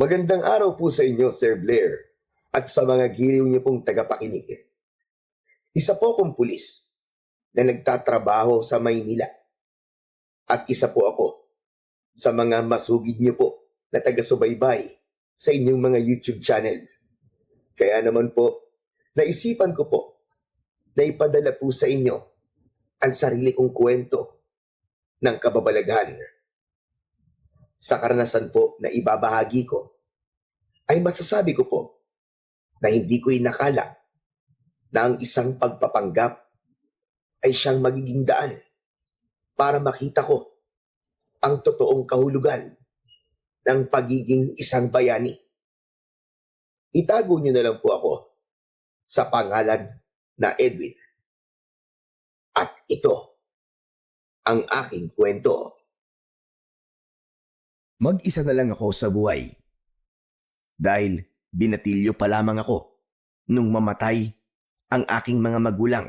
Magandang araw po sa inyo, Sir Blair, at sa mga giliw niyo pong tagapakinig. Isa po akong pulis na nagtatrabaho sa Maynila at isa po ako sa mga masugid niyo po na taga-subaybay sa inyong mga YouTube channel. Kaya naman po, naisipan ko po na ipadala po sa inyo ang sarili kong kwento ng kababalaghan. Sa karanasan po na ibabahagi ko, ay masasabi ko po na hindi ko inakala na ang isang pagpapanggap ay siyang magiging daan para makita ko ang totoong kahulugan ng pagiging isang bayani. Itago niyo na lang po ako sa pangalan na Edwin. At ito ang aking kwento. Mag-isa na lang ako sa buhay. Dahil binatilyo pa lamang ako nung mamatay ang aking mga magulang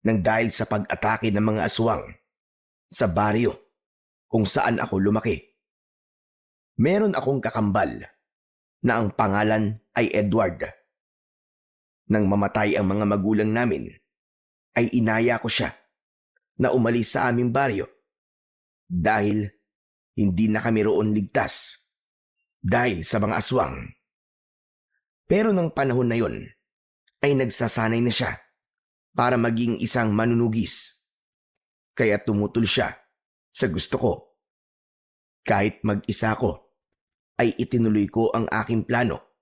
nang dahil sa pag-atake ng mga aswang sa baryo kung saan ako lumaki. Meron akong kakambal na ang pangalan ay Edward. Nang mamatay ang mga magulang namin, ay inaya ko siya na umalis sa aming baryo dahil hindi na kami roon ligtas dahil sa mga aswang. Pero nang panahon na yon, ay nagsasanay na siya para maging isang manunugis. Kaya tumutol siya sa gusto ko. Kahit mag-isa ko, ay itinuloy ko ang aking plano.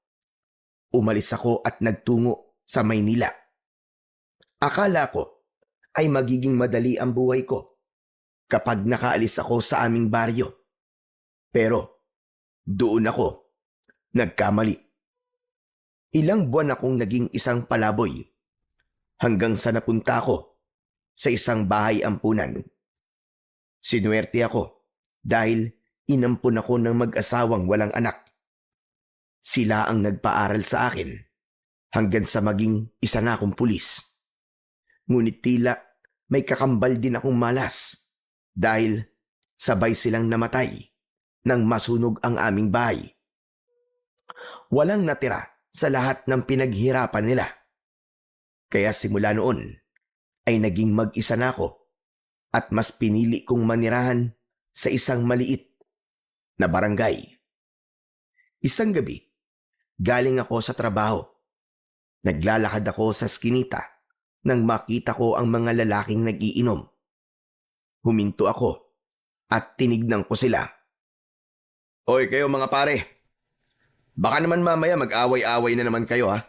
Umalis ako at nagtungo sa Maynila. Akala ko ay magiging madali ang buhay ko kapag nakaalis ako sa aming baryo. Pero doon ako nagkamali. Ilang buwan akong naging isang palaboy hanggang sa napunta ako sa isang bahay ampunan. Sinuwerte ako dahil inampun ako ng mag-asawang walang anak. Sila ang nagpaaral sa akin hanggang sa maging isa na akong pulis. Ngunit tila may kakambal din akong malas dahil sabay silang namatay nang masunog ang aming bahay. Walang natira sa lahat ng pinaghirapan nila. Kaya simula noon ay naging mag-isa na ako at mas pinili kong manirahan sa isang maliit na barangay. Isang gabi, galing ako sa trabaho. Naglalakad ako sa skinita nang makita ko ang mga lalaking nag-iinom. Huminto ako at tinignan ko sila. Hoy kayo mga pare, baka naman mamaya mag-away-away na naman kayo ha.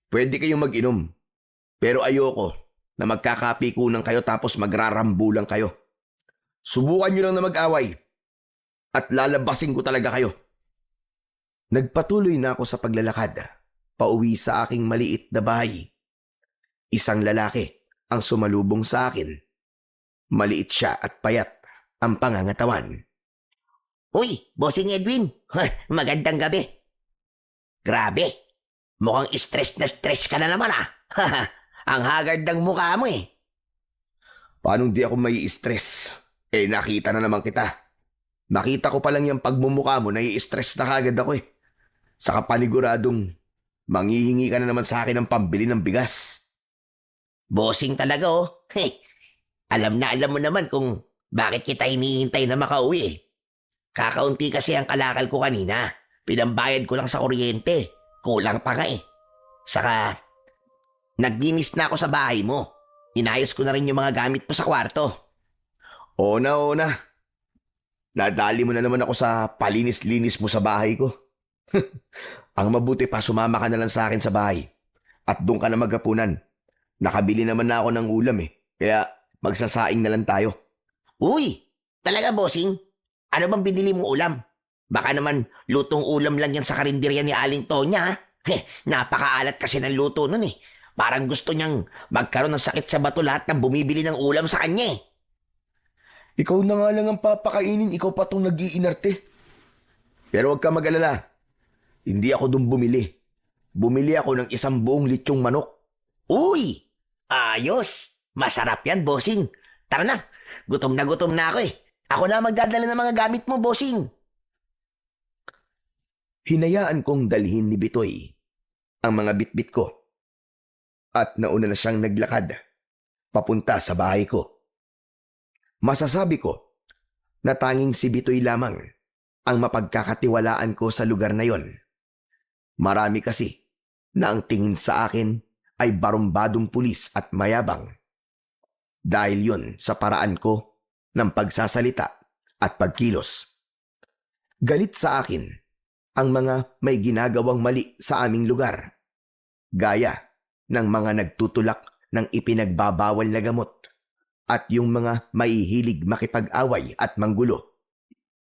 Pwede kayong mag-inom, pero ayoko na magkakapikunan kayo tapos magrarambulan kayo. Subukan nyo lang na mag-away at lalabasin ko talaga kayo. Nagpatuloy na ako sa paglalakad, pauwi sa aking maliit na bahay. Isang lalaki ang sumalubong sa akin. Maliit siya at payat ang pangangatawan. Uy, Bossing Edwin, magandang gabi. Grabe, mukhang stress na stress ka na naman ah. Ang haggard ng mukha mo eh. Paano di ako may stress? Nakita na naman kita. Nakita ko pa lang yung pagmumukha mo, nai-stress na kagad ako eh. Saka paniguradong manghihingi ka na naman sa akin ng pambili ng bigas. Bossing talaga oh. Alam mo naman kung bakit kita hinihintay na makauwi eh. Kakaunti kasi ang kalakal ko kanina. Pinambayad ko lang sa kuryente. Kulang pa nga eh. Saka, naglinis na ako sa bahay mo. Inayos ko na rin yung mga gamit mo sa kwarto. Oo na. Nadali mo na naman ako sa palinis-linis mo sa bahay ko. Ang mabuti pa, sumama ka na lang sa akin sa bahay. At doon ka na maghapunan. Nakabili naman na ako ng ulam eh. Kaya magsasaing na lang tayo. Uy, talaga bossing? Ano bang binili mong ulam? Baka naman lutong ulam lang yan sa karinderya ni Aling Tonya ha? Napakaalat kasi ng luto nun eh. Parang gusto niyang magkaroon ng sakit sa bato lahat ng bumibili ng ulam sa kanya eh. Ikaw na nga lang ang papakainin, ikaw pa itong nag-iinarte. Pero huwag ka mag-alala. Hindi ako dun bumili. Bumili ako ng isang buong litsyong manok. Uy, ayos. Masarap yan, bossing. Tara na, gutom na ako eh. Ako na magdadala ng mga gamit mo, bossing. Hinayaan kong dalhin ni Bitoy ang mga bitbit ko at nauna na siyang naglakad papunta sa bahay ko. Masasabi ko na tanging si Bitoy lamang ang mapagkakatiwalaan ko sa lugar na yon. Marami kasi na ang tingin sa akin ay barumbadong pulis at mayabang. Dahil yon sa paraan ko ng pagsasalita at pagkilos. Galit sa akin ang mga may ginagawang mali sa aming lugar, gaya ng mga nagtutulak ng ipinagbabawal na gamot at yung mga mahihilig makipag-away at manggulo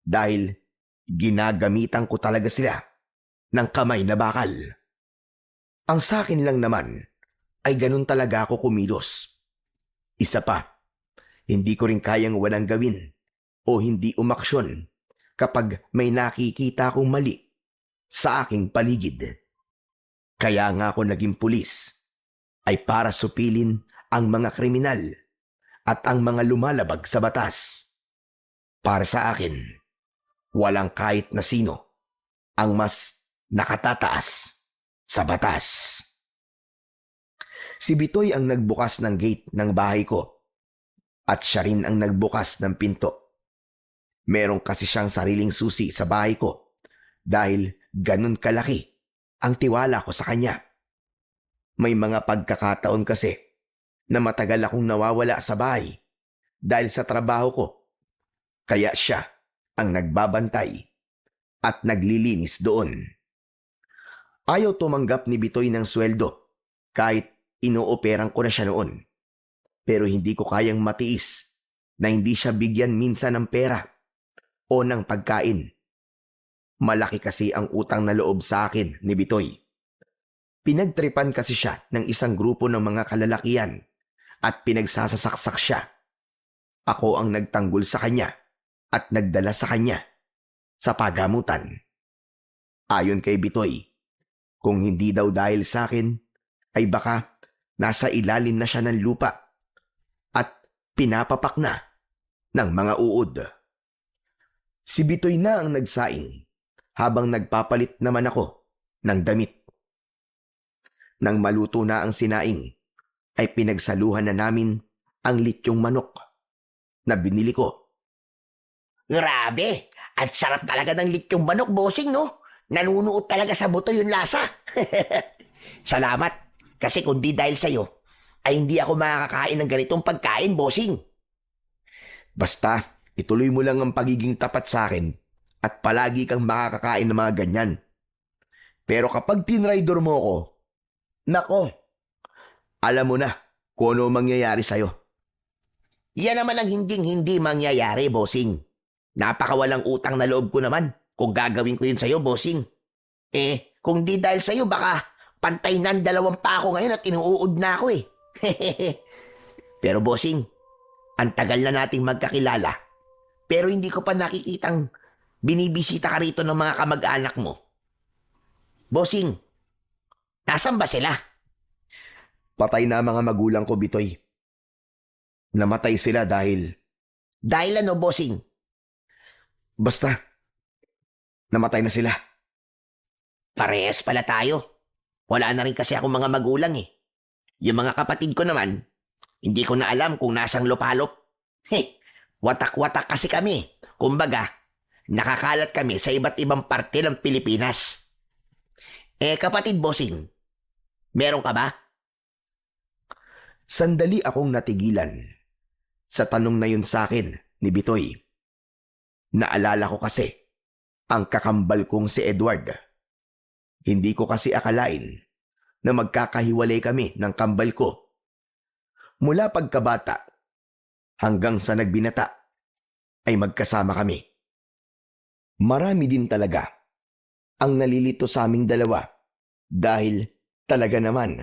dahil ginagamitan ko talaga sila ng kamay na bakal. Ang sa akin lang naman ay ganun talaga ako kumilos. Isa pa, hindi ko rin kayang walang gawin o hindi umaksyon kapag may nakikita akong mali sa aking paligid. Kaya nga ako naging pulis ay para supilin ang mga kriminal at ang mga lumalabag sa batas. Para sa akin, walang kahit na sino ang mas nakatataas sa batas. Si Bitoy ang nagbukas ng gate ng bahay ko at siya rin ang nagbukas ng pinto. Meron kasi siyang sariling susi sa bahay ko dahil ganun kalaki ang tiwala ko sa kanya. May mga pagkakataon kasi na matagal akong nawawala sa bahay dahil sa trabaho ko. Kaya siya ang nagbabantay at naglilinis doon. Ayaw tumanggap ni Bitoy ng sweldo kahit inooperang ko na siya noon. Pero hindi ko kayang matiis na hindi siya bigyan minsan ng pera o ng pagkain. Malaki kasi ang utang na loob sa akin ni Bitoy. Pinagtripan kasi siya ng isang grupo ng mga kalalakian at pinagsasasaksak siya. Ako ang nagtanggol sa kanya at nagdala sa kanya sa pagamutan. Ayon kay Bitoy, kung hindi daw dahil sa akin, ay baka nasa ilalim na siya ng lupa at pinapapak na ng mga uod. Si Bitoy na ang nagsaing habang nagpapalit naman ako ng damit. Nang maluto na ang sinaing, ay pinagsaluhan na namin ang lityong manok na binili ko. Grabe! At sarap talaga ng lityong manok, bossing, no? Nanunuot talaga sa buto yung lasa. Salamat. Kasi kung di dahil sa'yo, ay hindi ako makakakain ng ganitong pagkain, bossing. Basta, ituloy mo lang ang pagiging tapat sa akin at palagi kang makakakain ng mga ganyan. Pero kapag tinraidor mo ako, nako, alam mo na kung ano mangyayari sa'yo. Yan naman ang hinding-hindi mangyayari, bossing. Napakawalang utang na loob ko naman kung gagawin ko yun sa'yo, bossing. Kung di dahil sa'yo, baka pantay ng 2 pa ako ngayon at inuud na ako eh. Pero bossing, ang tagal na nating magkakilala. Pero hindi ko pa nakikitang binibisita ka rito ng mga kamag-anak mo. Bossing, nasan ba sila? Patay na ang mga magulang ko, Bitoy. Namatay sila dahil... Dahil ano, bossing? Basta, namatay na sila. Parehas pala tayo. Wala na rin kasi akong mga magulang eh. Yung mga kapatid ko naman, hindi ko na alam kung nasang lupalop. Watak-watak kasi kami. Kumbaga, nakakalat kami sa iba't ibang parte ng Pilipinas. Kapatid bossing, meron ka ba? Sandali akong natigilan sa tanong na yun sa akin ni Bitoy. Naalala ko kasi ang kakambal kong si Edward. Hindi ko kasi akalain na magkakahiwalay kami ng kambal ko. Mula pagkabata hanggang sa nagbinata ay magkasama kami. Marami din talaga ang nalilito sa aming dalawa dahil talaga naman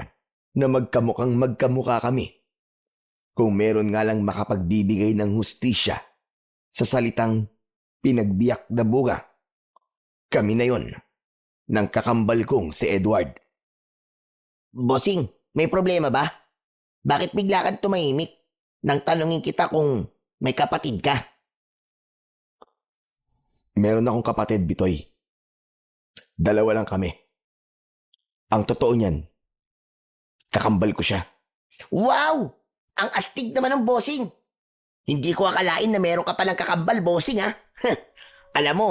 na magkamukhang magkamukha kami. Kung meron nga lang makapagbibigay ng hustisya sa salitang pinagbiyak na buga, kami na yon ng kakambal kong si Edward. Bossing, may problema ba? Bakit bigla kang tumahimik nang tanungin kita kung may kapatid ka? Meron akong kapatid, Bitoy. Dalawa lang kami. Ang totoo niyan, kakambal ko siya. Wow! Ang astig naman ng bossing. Hindi ko akalain na meron ka palang kakambal, bossing ha. Alam mo,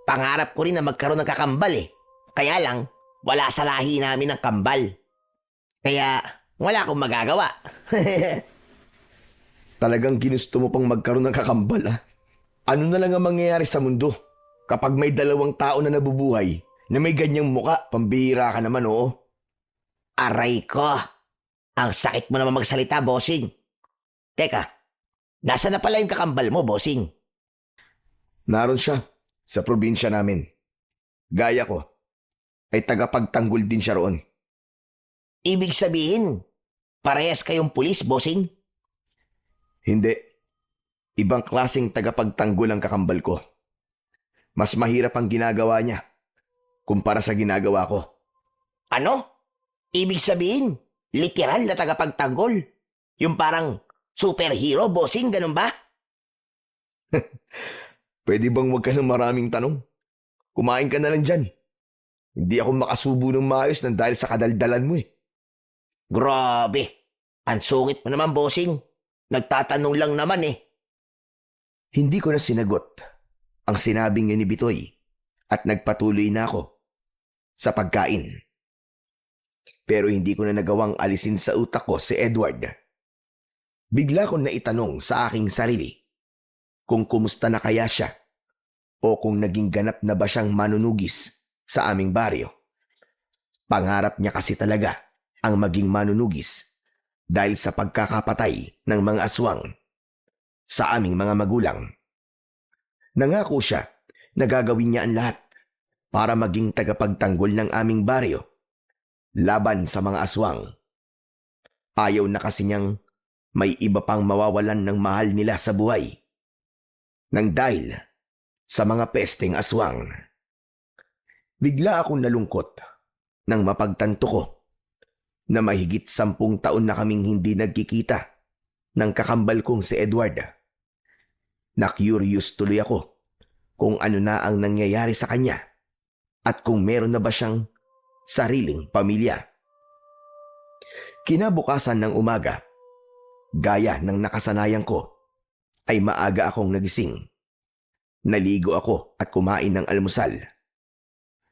pangarap ko rin na magkaroon ng kakambal eh. Kaya lang, wala sa lahi namin ng kambal. Kaya, wala akong magagawa. Talagang ginusto mo pang magkaroon ng kakambal, ah. Ano na lang ang mangyayari sa mundo kapag may dalawang tao na nabubuhay na may ganyang muka? Pambihira ka naman, oo. Aray ko! Ang sakit mo naman magsalita, bossing. Teka, nasa na pala yung kakambal mo, bossing? Naroon siya sa probinsya namin. Gaya ko, ay tagapagtanggol din siya roon. Ibig sabihin, parehas kayong pulis, bossing? Hindi. Ibang klaseng tagapagtanggol ang kakambal ko. Mas mahirap ang ginagawa niya kumpara sa ginagawa ko. Ano? Ibig sabihin, literal na tagapagtanggol? Yung parang superhero, bossing, ganun ba? Pwede bang wag ka ng maraming tanong? Kumain ka na lang dyan. Hindi ako makasubo ng maayos nang dahil sa kadaldalan mo eh. Grabe! Ang sungit mo naman, bossing. Nagtatanong lang naman eh. Hindi ko na sinagot ang sinabing ni Bitoy at nagpatuloy na ako sa pagkain. Pero hindi ko na nagawang alisin sa utak ko si Edward. Bigla kong naitanong sa aking sarili kung kumusta na kaya siya o kung naging ganap na ba siyang manunugis sa aming baryo. Pangarap niya kasi talaga ang maging manunugis dahil sa pagkakapatay ng mga aswang sa aming mga magulang. Nangako siya na gagawin niya ang lahat para maging tagapagtanggol ng aming baryo laban sa mga aswang. Ayaw na kasi niyang may iba pang mawawalan ng mahal nila sa buhay nang dahil sa mga pesteng aswang. Bigla akong nalungkot nang mapagtanto ko na mahigit 10 taon na kaming hindi nagkikita ng kakambal kong si Edward. Na-curious tuloy ako kung ano na ang nangyayari sa kanya at kung meron na ba siyang sariling pamilya. Kinabukasan ng umaga, gaya ng nakasanayan ko, ay maaga akong nagising. Naligo ako at kumain ng almusal.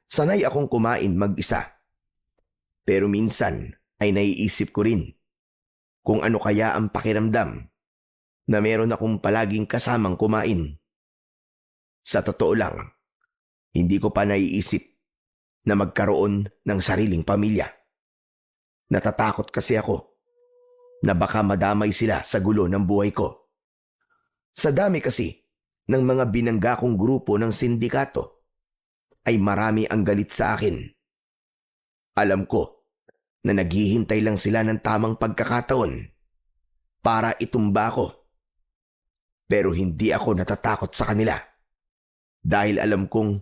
Sanay akong kumain mag-isa. Pero minsan ay naiisip ko rin kung ano kaya ang pakiramdam na meron akong palaging kasamang kumain. Sa totoo lang, hindi ko pa naiisip na magkaroon ng sariling pamilya. Natatakot kasi ako na baka madamay sila sa gulo ng buhay ko. Sa dami kasi ng mga binangga kong grupo ng sindikato, ay marami ang galit sa akin. Alam ko na naghihintay lang sila ng tamang pagkakataon para itumba ko. Pero hindi ako natatakot sa kanila dahil alam kong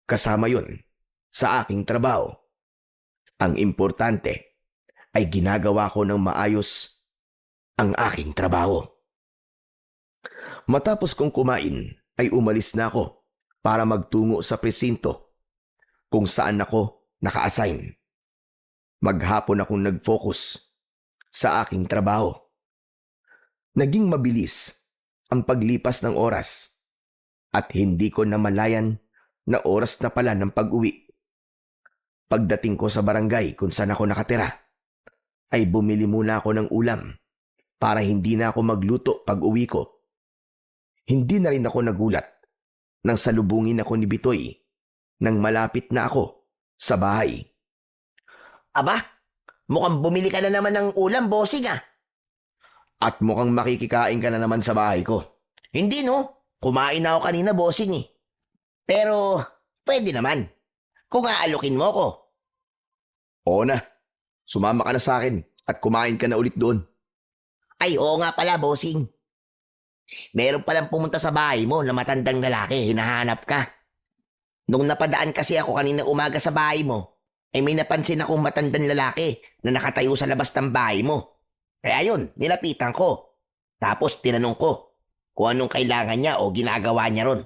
kasama yon sa aking trabaho. Ang importante ay ginagawa ko ng maayos ang aking trabaho. Matapos kong kumain ay umalis na ako para magtungo sa presinto kung saan ako naka-assign. Maghapon akong nag-focus sa aking trabaho. Naging mabilis ang paglipas ng oras at hindi ko namalayan na oras na pala ng pag-uwi. Pagdating ko sa barangay kung saan ako nakatira, ay bumili muna ako ng ulam para hindi na ako magluto pag-uwi ko. Hindi na rin ako nagulat nang salubungin ako ni Bitoy nang malapit na ako sa bahay. Aba, mukhang bumili ka na naman ng ulam, bossing ah. At mukhang makikikain ka na naman sa bahay ko. Hindi no, kumain na ako kanina, bossing eh. Pero, pwede naman. Kung aalukin mo ko. Oo na, sumama ka na sa akin at kumain ka na ulit doon. Ay, oo nga pala, bossing. Meron palang pumunta sa bahay mo na matandang lalaki, hinahanap ka. Nung napadaan kasi ako kanina umaga sa bahay mo, ay may napansin akong matandang lalaki na nakatayo sa labas ng bahay mo. Kaya yun, nilapitan ko. Tapos tinanong ko kung anong kailangan niya o ginagawa niya ron.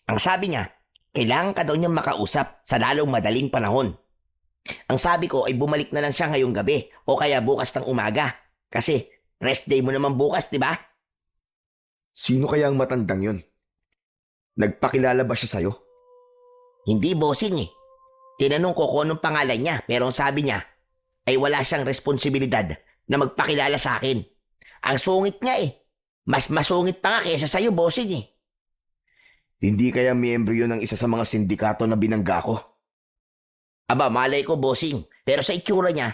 Ang sabi niya, Kailangan ka daw niyang makausap sa lalong madaling panahon. Ang sabi ko ay bumalik na lang siya ngayong gabi o kaya bukas ng umaga. Kasi rest day mo naman bukas, di ba? Sino kaya ang matandang yon? Nagpakilala ba siya sa'yo? Hindi bossing eh. Tinanong ko kung anong pangalan niya pero ang sabi niya ay wala siyang responsibilidad na magpakilala sa akin. Ang sungit nga eh. Mas masungit pa nga kaysa sa'yo, bossing eh. Hindi kaya miyembro yun ng isa sa mga sindikato na binangga ko? Aba, malay ko, bossing. Pero sa itsura niya,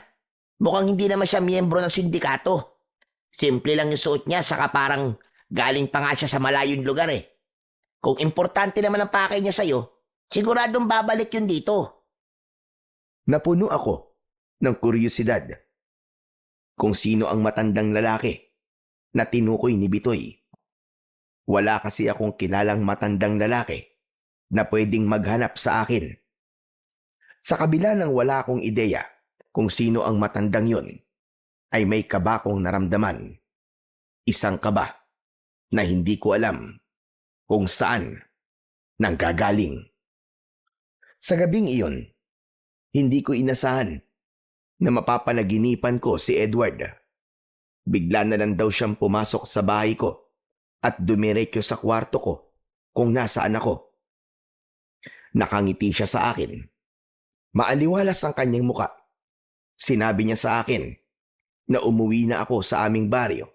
mukhang hindi naman siya miyembro ng sindikato. Simple lang yung suot niya, saka parang galing pa nga siya sa malayong lugar eh. Kung importante naman ang pakay niya sa'yo, siguradong babalik yun dito. Napuno ako ng kuryosidad kung sino ang matandang lalaki na tinukoy ni Bitoy. Wala kasi akong kilalang matandang lalaki na pwedeng maghanap sa akin. Sa kabila ng wala akong ideya kung sino ang matandang yon, ay may kaba kong naramdaman. Isang kaba na hindi ko alam kung saan nanggagaling. Sa gabing iyon, hindi ko inasahan na mapapanaginipan ko si Edward. Bigla na lang daw siyang pumasok sa bahay ko at dumiretso sa kwarto ko kung nasaan ako. Nakangiti siya sa akin. Maaliwalas ang kanyang muka. Sinabi niya sa akin na umuwi na ako sa aming baryo.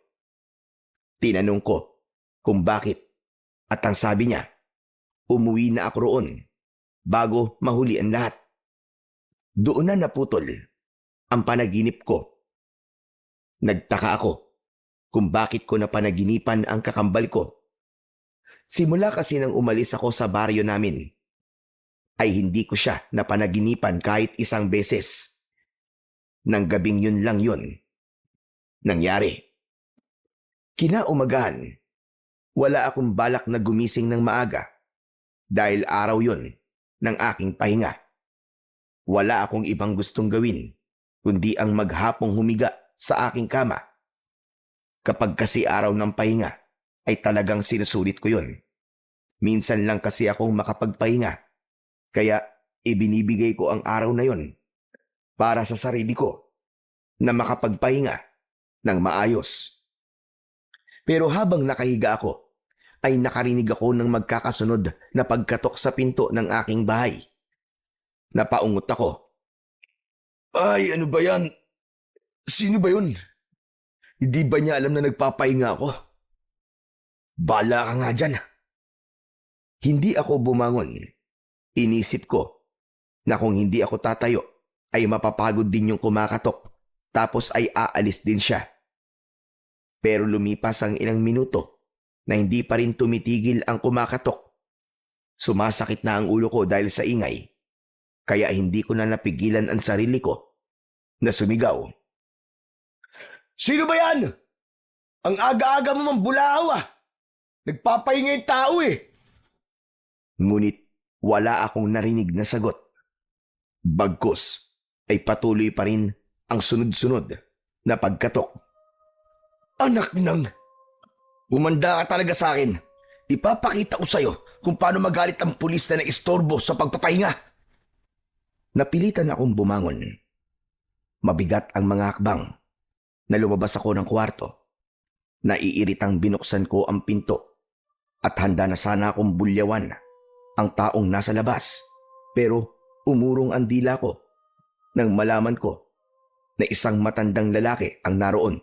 Tinanong ko kung bakit at ang sabi niya, umuwi na ako roon bago mahuli ang lahat. Doon na naputol ang panaginip ko. Nagtaka ako kung bakit ko napanaginipan ang kakambal ko. Simula kasi nang umalis ako sa baryo namin, ay hindi ko siya napanaginipan kahit isang beses. Nang gabing yun lang yun nangyari. Kinaumagahan, wala akong balak na gumising ng maaga dahil araw yun ng aking pahinga. Wala akong ibang gustong gawin kundi ang maghapong humiga sa aking kama. Kapag kasi araw ng pahinga ay talagang sinusulit ko yun. Minsan lang kasi akong makapagpahinga, kaya ibinibigay ko ang araw na yon para sa sarili ko na makapagpahinga ng maayos. Pero habang nakahiga ako, ay nakarinig ako ng magkakasunod na pagkatok sa pinto ng aking bahay. Napaungot ako. Ay, ano ba yan? Sino ba yun? Hindi ba niya alam na nagpapahinga ako? Bala ka nga dyan. Hindi ako bumangon. Inisip ko na kung hindi ako tatayo, ay mapapagod din yung kumakatok, tapos ay aalis din siya. Pero lumipas ang ilang minuto na hindi pa rin tumitigil ang kumakatok. Sumasakit na ang ulo ko dahil sa ingay, kaya hindi ko na napigilan ang sarili ko na sumigaw. Sino ba yan? Ang aga-aga mo mambulahaw ah. Nagpapahinga yung tao eh. Ngunit wala akong narinig na sagot. Bagkus ay patuloy pa rin ang sunod-sunod na pagkatok. Anak nang, bumanda ka talaga sa akin. Ipapakita ko sa'yo kung paano magalit ang pulis na naistorbo sa pagpapahinga. Napilitan akong bumangon. Mabigat ang mga hakbang na lumabas ako ng kwarto. Naiiritang binuksan ko ang pinto at handa na sana akong bulyawan ang taong nasa labas. Pero umurong ang dila ko nang malaman ko na isang matandang lalaki ang naroon.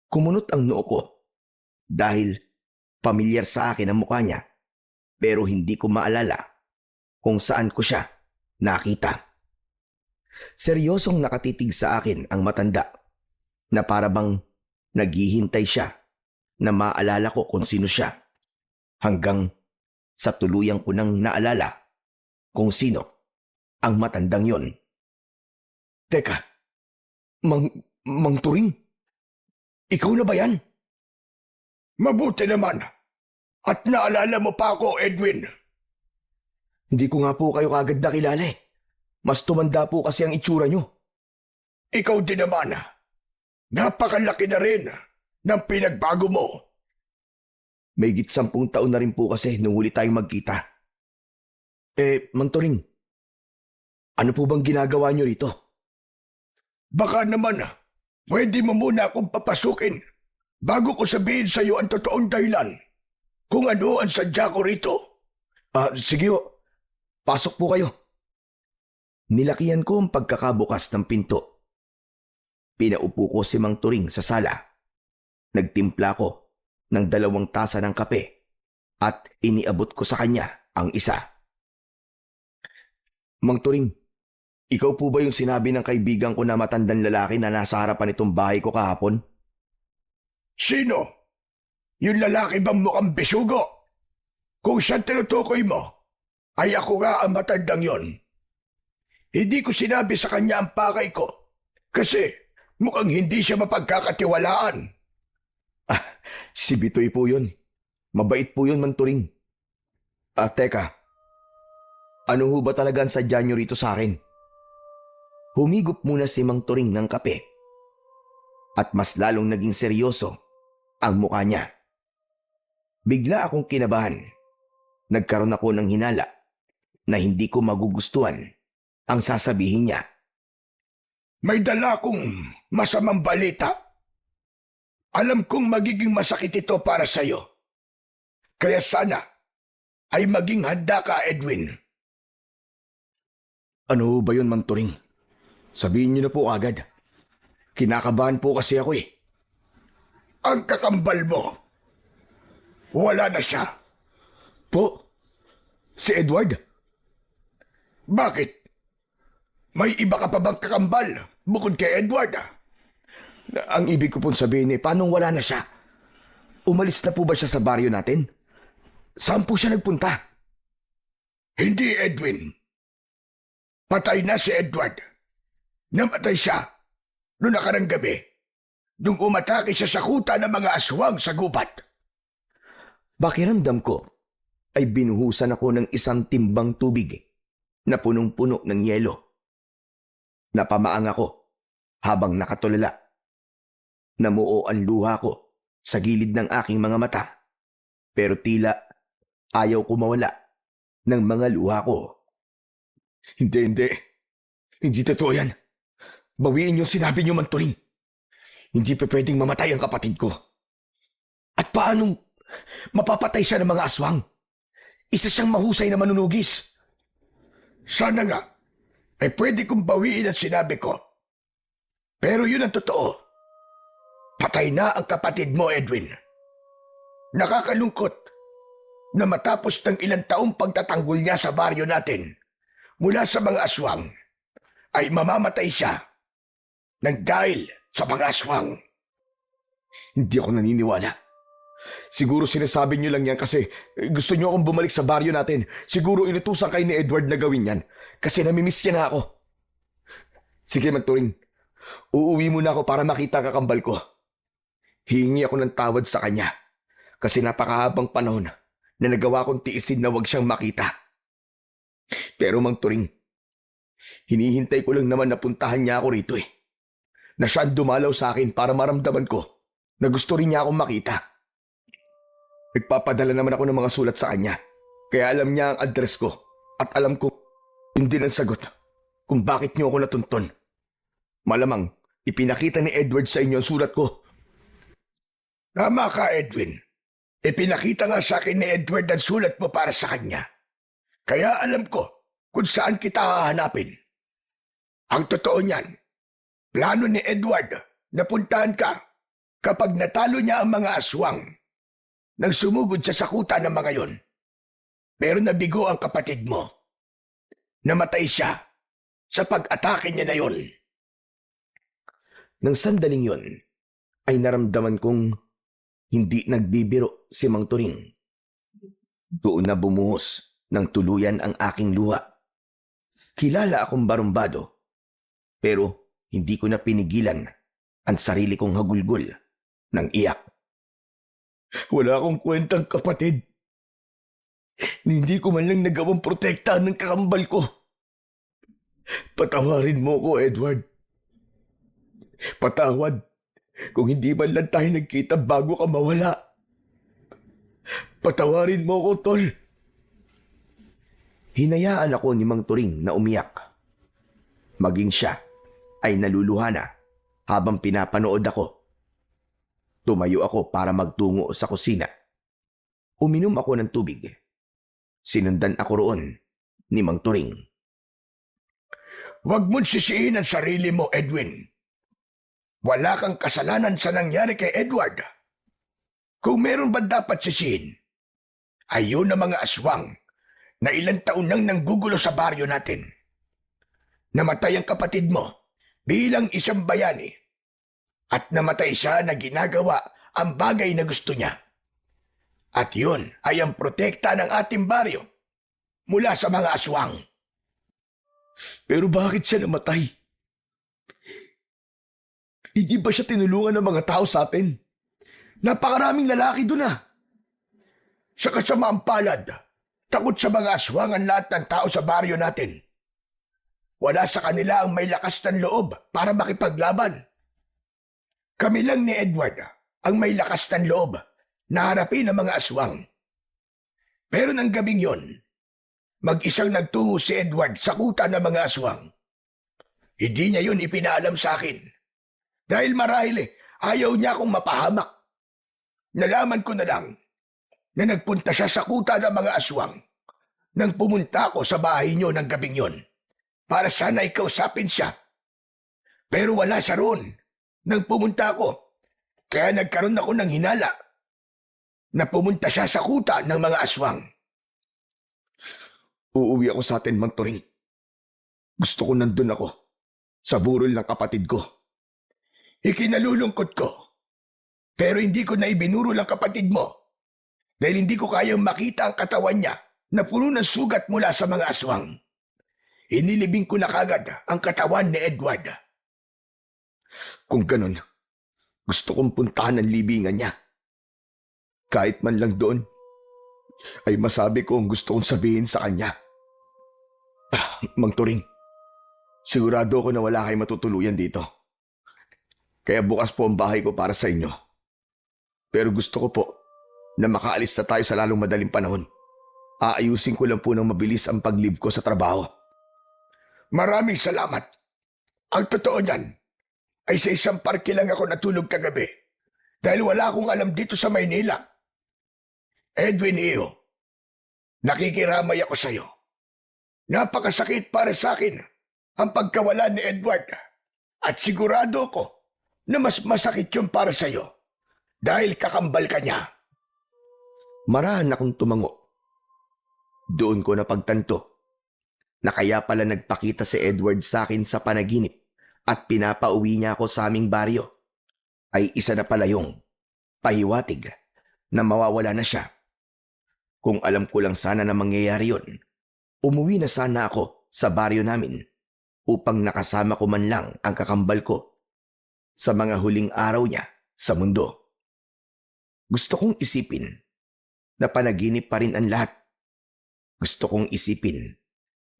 Kumunot ang noo ko dahil pamilyar sa akin ang mukha niya, pero hindi ko maalala kung saan ko siya nakita. Seryosong nakatitig sa akin ang matanda na parabang naghihintay siya na maalala ko kung sino siya, hanggang sa tuluyang ko nang naalala kung sino ang matandang yon. Teka, Mang Turing? Ikaw na ba yan? Mabuti naman. At naalala mo pa ako, Edwin. Hindi ko nga po kayo kagad nakilala eh. Mas tumanda po kasi ang itsura nyo. Ikaw din naman. Napakalaki na rin ng pinagbago mo. May 10 taon na rin po kasi nung huli tayong magkita. Mang Turing, ano po bang ginagawa niyo rito? Baka naman, pwede mo muna akong papasukin bago ko sabihin sa iyo ang totoong dahilan kung ano ang sadya ko rito. Sige ho. Pasok po kayo. Nilakihan ko ang pagkakabukas ng pinto. Pinaupo ko si Mang Turing sa sala. Nagtimpla ko ng 2 tasa ng kape at iniabot ko sa kanya ang isa. Mang Turing, ikaw po ba yung sinabi ng kaibigan ko na matandang lalaki na nasa harapan itong bahay ko kahapon? Sino? Yung lalaki bang mukhang bisugo? Kung siyang tinutukoy mo, ay ako nga ang matandang yon. Hindi ko sinabi sa kanya ang pakay ko kasi mukhang hindi siya mapagkakatiwalaan. Si Bitoy po yun. Mabait po yun, Mang Turing. Teka. Ano ho ba talaga ang sadya niyo rito sa akin? Humigop muna si Mang Turing ng kape. At mas lalong naging seryoso ang mukha niya. Bigla akong kinabahan. Nagkaroon ako ng hinala na hindi ko magugustuhan ang sasabihin niya. May dala akong masamang balita. Alam kong magiging masakit ito para sa'yo. Kaya sana ay maging handa ka, Edwin. Ano ba yun, Mang Turing? Sabihin niyo na po agad. Kinakabahan po kasi ako eh. Ang kakambal mo. Wala na siya. Po? Si Edward? Bakit? May iba ka pa bang kakambal bukod kay Edward? Ang ibig ko pong sabihin eh, paano wala na siya? Umalis na po ba siya sa baryo natin? Saan po siya nagpunta? Hindi, Edwin. Patay na si Edward. Namatay siya noong nakarang gabi nung umatake siya sa kuta ng mga aswang sa gubat. Pakiramdam ko ay binuhusan ako ng 1 timbang tubig na punong-puno ng yelo. Napamaang ako habang nakatulala. Namuo ang luha ko sa gilid ng aking mga mata, pero tila ayaw ko mawala ng mga luha ko. Hindi. Hindi totoo yan. Bawiin yung sinabi niyo, Mang Turing. Hindi pa pwedeng mamatay ang kapatid ko. At paanong mapapatay siya ng mga aswang? Isa siyang mahusay na manunugis. Sana nga, ay pwede kong bawiin ang sinabi ko. Pero yun ang totoo. Patay na ang kapatid mo, Edwin. Nakakalungkot na matapos ng ilang taong pagtatanggol niya sa baryo natin mula sa mga aswang, ay mamamatay siya nang dahil sa mga aswang. Hindi ako naniniwala. Siguro sinasabi niyo lang yan kasi gusto niyo akong bumalik sa baryo natin. Siguro inutusan kayo ni Edward na gawin yan kasi namimiss niya na ako. Sige, Mang Turing. Uuwi muna ako para makita ang kakambal ko. Hihingi ako ng tawad sa kanya kasi napakahabang panahon na nagawa kong tiisin na wag siyang makita. Pero Mang Turing, hinihintay ko lang naman na puntahan niya ako rito eh. Na siya ang dumalaw sa akin para maramdaman ko na gusto rin niya akong makita. Nagpapadala naman ako ng mga sulat sa kanya. Kaya alam niya ang address ko. At alam ko, hindi ang sagot kung bakit niyo ako natunton. Malamang, ipinakita ni Edward sa inyo ang sulat ko. Tama ka, Edwin. Ipinakita nga sa akin ni Edward ang sulat mo para sa kanya. Kaya alam ko kung saan kita hahanapin. Ang totoo niyan, plano ni Edward na puntahan ka kapag natalo niya ang mga aswang nang sumugod siya sa kuta ng mga yon. Pero nabigo ang kapatid mo. Namatay siya sa pag-atake niya na yon. Nang sandaling yon, ay naramdaman kong hindi nagbibiro si Mang Turing. Doon na bumuhos ng tuluyan ang aking luha. Kilala akong barumbado, pero hindi ko na pinigilan ang sarili kong hagulgol ng iyak. Wala akong kwentang kapatid. Hindi ko man lang nagawang protektahan ng kakambal ko. Patawarin mo ko, Edward. Patawad kung hindi man lang tayo nagkita bago ka mawala. Patawarin mo ko, Tol. Hinayaan ako ni Mang Turing na umiyak. Maging siya ay naluluha na habang pinapanood ako. Tumayo ako para magtungo sa kusina. Uminom ako ng tubig. Sinundan ako roon ni Mang Turing. Huwag mong sisihin ang sarili mo, Edwin. Wala kang kasalanan sa nangyari kay Edward. Kung meron ba dapat sisihin, ayun ang mga aswang na ilang taon nang nanggugulo sa baryo natin. Namatay ang kapatid mo bilang isang bayani at namatay siya na ginagawa ang bagay na gusto niya. At yun ay ang protekta ng ating baryo mula sa mga aswang. Pero bakit siya namatay? Hindi ba siya tinulungan ng mga tao sa atin? Napakaraming lalaki doon ah. Sa kasamaang palad, takot sa mga aswang ang lahat ng tao sa baryo natin. Wala sa kanila ang may lakas ng loob para makipaglaban. Kami lang ni Edward ang may lakas ng loob na harapin ang mga aswang. Pero ng gabing yon, mag-isang nagtungo si Edward sa kuta ng mga aswang. Hindi niya yun ipinaalam sa akin. Dahil marahil ayaw niya akong mapahamak. Nalaman ko na lang na nagpunta siya sa kuta ng mga aswang nang pumunta ako sa bahay niyo ng gabing yon para sana ikausapin siya. Pero wala siya roon nang pumunta ako, kaya nagkaroon ako ng hinala na pumunta siya sa kuta ng mga aswang. Uuwi ako sa atin, Mang Turing. Gusto ko nandun ako sa burol ng kapatid ko. Ikinalulungkot ko, pero hindi ko na ibinurol ang kapatid mo dahil hindi ko kayang makita ang katawan niya na puno ng sugat mula sa mga aswang. Inilibing ko na kagad ang katawan ni Edward. Kung ganun, gusto kong puntahan ang libingan niya. Kahit man lang doon, ay masabi ko ang gusto kong sabihin sa kanya. Mang Turing, sigurado ako na wala kayo matutuluyan dito. Kaya bukas po ang bahay ko para sa inyo. Pero gusto ko po na makaalis na tayo sa lalong madaling panahon. Aayusin ko lang po ng mabilis ang pag-leave ko sa trabaho. Maraming salamat. Ang totoo niyan ay sa isang parke lang ako natulog kagabi dahil wala akong alam dito sa Maynila. Edwin Iyo, nakikiramay ako sa iyo. Napakasakit para sa akin ang pagkawala ni Edward at sigurado ko na mas masakit yun para sa iyo dahil kakambal ka niya. Marahan akong tumango. Doon ko napagtanto na kaya pala nagpakita si Edward sa akin sa panaginip at pinapauwi niya ako sa aming baryo ay isa na pala yung pahiwatig na mawawala na siya. Kung alam ko lang sana na mangyayari yun, umuwi na sana ako sa baryo namin upang nakasama ko man lang ang kakambal ko sa mga huling araw niya sa mundo. Gusto kong isipin na panaginip pa rin ang lahat. Gusto kong isipin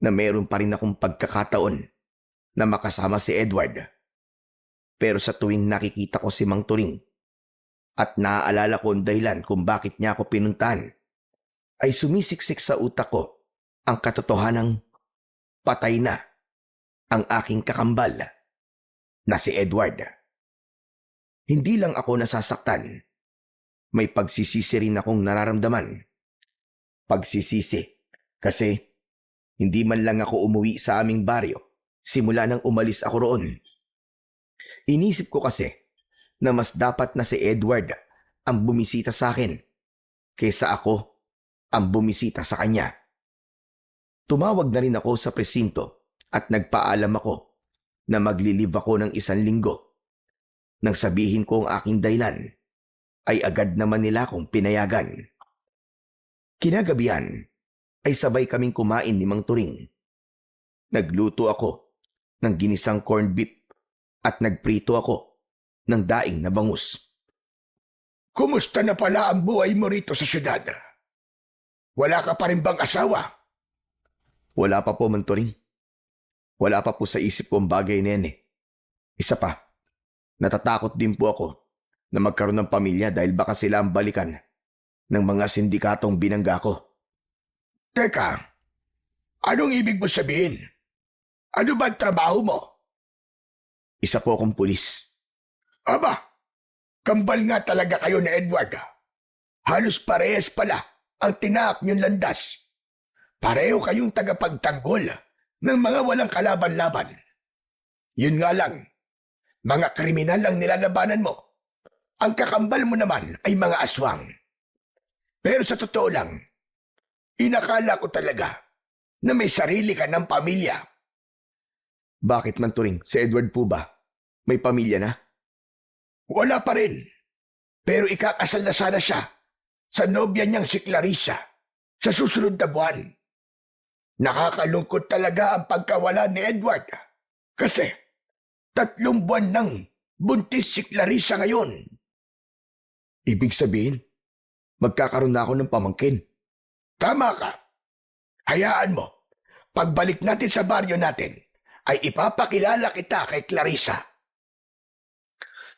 na meron pa rin akong pagkakataon na makasama si Edward. Pero sa tuwing nakikita ko si Mang Turing at naaalala ko ang dahilan kung bakit niya ako pinuntahan, ay sumisiksik sa utak ko ang katotohanang patay na ang aking kakambal na si Edward. Hindi lang ako nasasaktan. May pagsisisi rin akong nararamdaman. Pagsisisi kasi hindi man lang ako umuwi sa aming baryo simula nang umalis ako roon. Inisip ko kasi na mas dapat na si Edward ang bumisita sa akin kaysa ako ang bumisita sa kanya. Tumawag na rin ako sa presinto at nagpaalam ako na maglilive ako ng 1 linggo. Nang sabihin ko ang aking dahilan, ay agad naman nila akong pinayagan. Kinagabihan ay sabay kaming kumain ni Mang Turing. Nagluto ako ng ginisang corned beef at nagprito ako ng daing na bangus. Kumusta na pala ang buhay mo rito sa syudad? Wala ka pa rin bang asawa? Wala pa po, Mang Turing. Wala pa po sa isip ko ang bagay na yan eh. Isa pa, natatakot din po ako na magkaroon ng pamilya dahil baka sila ang balikan ng mga sindikatong binangga ko. Teka, Anong ibig mo sabihin? Ano ba ang trabaho mo? Isa po akong pulis. Aba, kambal nga talaga kayo ni Edward. Halos parehas pala ang tinaak niyong landas. Pareho kayong tagapagtanggol ng mga walang kalaban-laban. Yun nga lang, mga kriminal ang nilalabanan mo. Ang kakambal mo naman ay mga aswang. Pero sa totoo lang, inakala ko talaga na may sarili ka ng pamilya. Bakit man Turing? Si Edward po ba? May pamilya na? Wala pa rin. Pero ikakasal na sana siya sa nobya niyang si Clarissa sa susunod na buwan. Nakakalungkot talaga ang pagkawala ni Edward. Kasi 3 buwan nang buntis si Clarissa ngayon. Ibig sabihin, magkakaroon na ako ng pamangkin. Tama ka. Hayaan mo. Pagbalik natin sa baryo natin, ay ipapakilala kita kay Clarissa.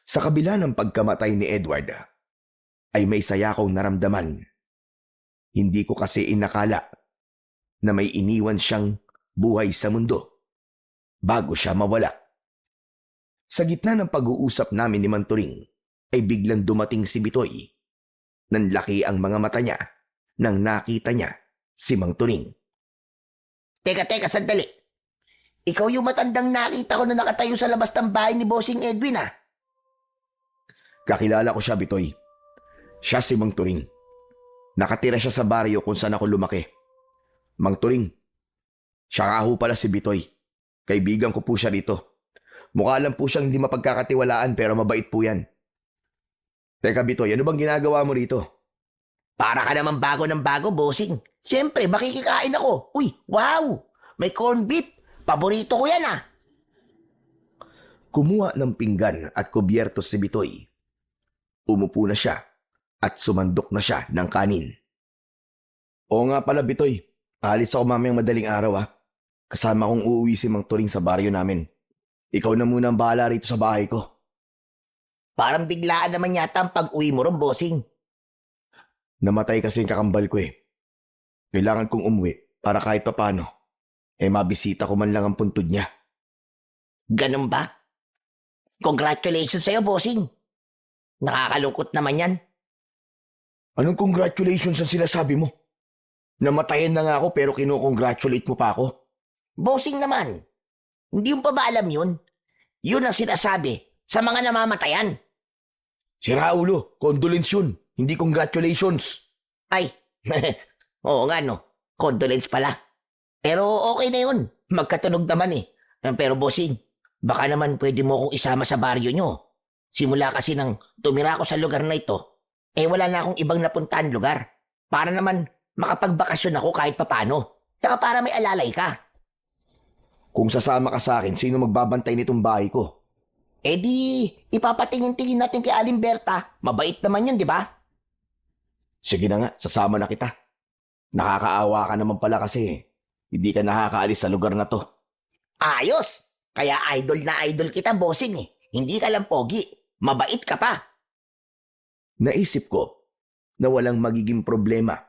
Sa kabila ng pagkamatay ni Edward, ay may saya akong naramdaman. Hindi ko kasi inakala na may iniwan siyang buhay sa mundo bago siya mawala. Sa gitna ng pag-uusap namin ni Manturing, ay biglang dumating si Bitoy. Nanlaki ang mga mata niya nang nakita niya si Mang Turing. Teka, sandali. Ikaw yung matandang nakita ko na nakatayo sa labas ng bahay ni Bossing Edwin, ah. Kakilala ko siya, Bitoy. Siya si Mang Turing. Nakatira siya sa baryo kung saan ako lumaki. Mang Turing, siya nga ho pala si Bitoy. Kaibigan ko po siya dito. Mukha lang po siyang hindi mapagkakatiwalaan pero mabait po yan. Teka Bitoy, ano bang ginagawa mo rito? Para ka naman bago ng bago, Bossing. Siyempre, makikikain ako. Uy, wow! May corned beef. Paborito ko yan, ah. Kumuha ng pinggan at kubyerto si Bitoy. Umupo na siya at sumandok na siya ng kanin. Oo nga pala Bitoy, alis ako mamayang madaling araw ah. Kasama kong uuwi si Mang Turing sa baryo namin. Ikaw na muna ang bahala rito sa bahay ko. Parang biglaan naman yata ang pag-uwi mo ron, Bossing. Namatay kasi yung kakambal ko eh. Kailangan kong umuwi para kahit papano, mabisita ko man lang ang puntod niya. Ganun ba? Congratulations sa'yo, Bossing. Nakakalungkot naman yan. Anong congratulations ang sinasabi mo? Namatayan na nga ako pero kinukongratulate mo pa ako. Bossing naman. Hindi mo pa ba alam yun? Yun ang sinasabi sa mga namamatayan. Si Raulo, condolence yun, hindi congratulations. Ay, oo nga no. Condolence pala. Pero okay na yun. Magkatunog naman eh. Pero Bossing, baka naman pwede mo akong isama sa baryo nyo. Simula kasi nang tumira ako sa lugar na ito, wala na akong ibang napuntahan lugar. Para naman makapagbakasyon ako kahit papano. Saka para may alalay ka. Kung sasama ka sa akin, sino magbabantay nitong bahay ko? Di, ipapatingin-tingin natin kay Alimberta. Mabait naman yun, di ba? Sige na nga, sasama na kita. Nakakaawa ka naman pala kasi hindi ka nakakaalis sa lugar na to. Ayos! Kaya idol na idol kita, Bossing eh. Hindi ka lang pogi. Mabait ka pa. Naisip ko na walang magiging problema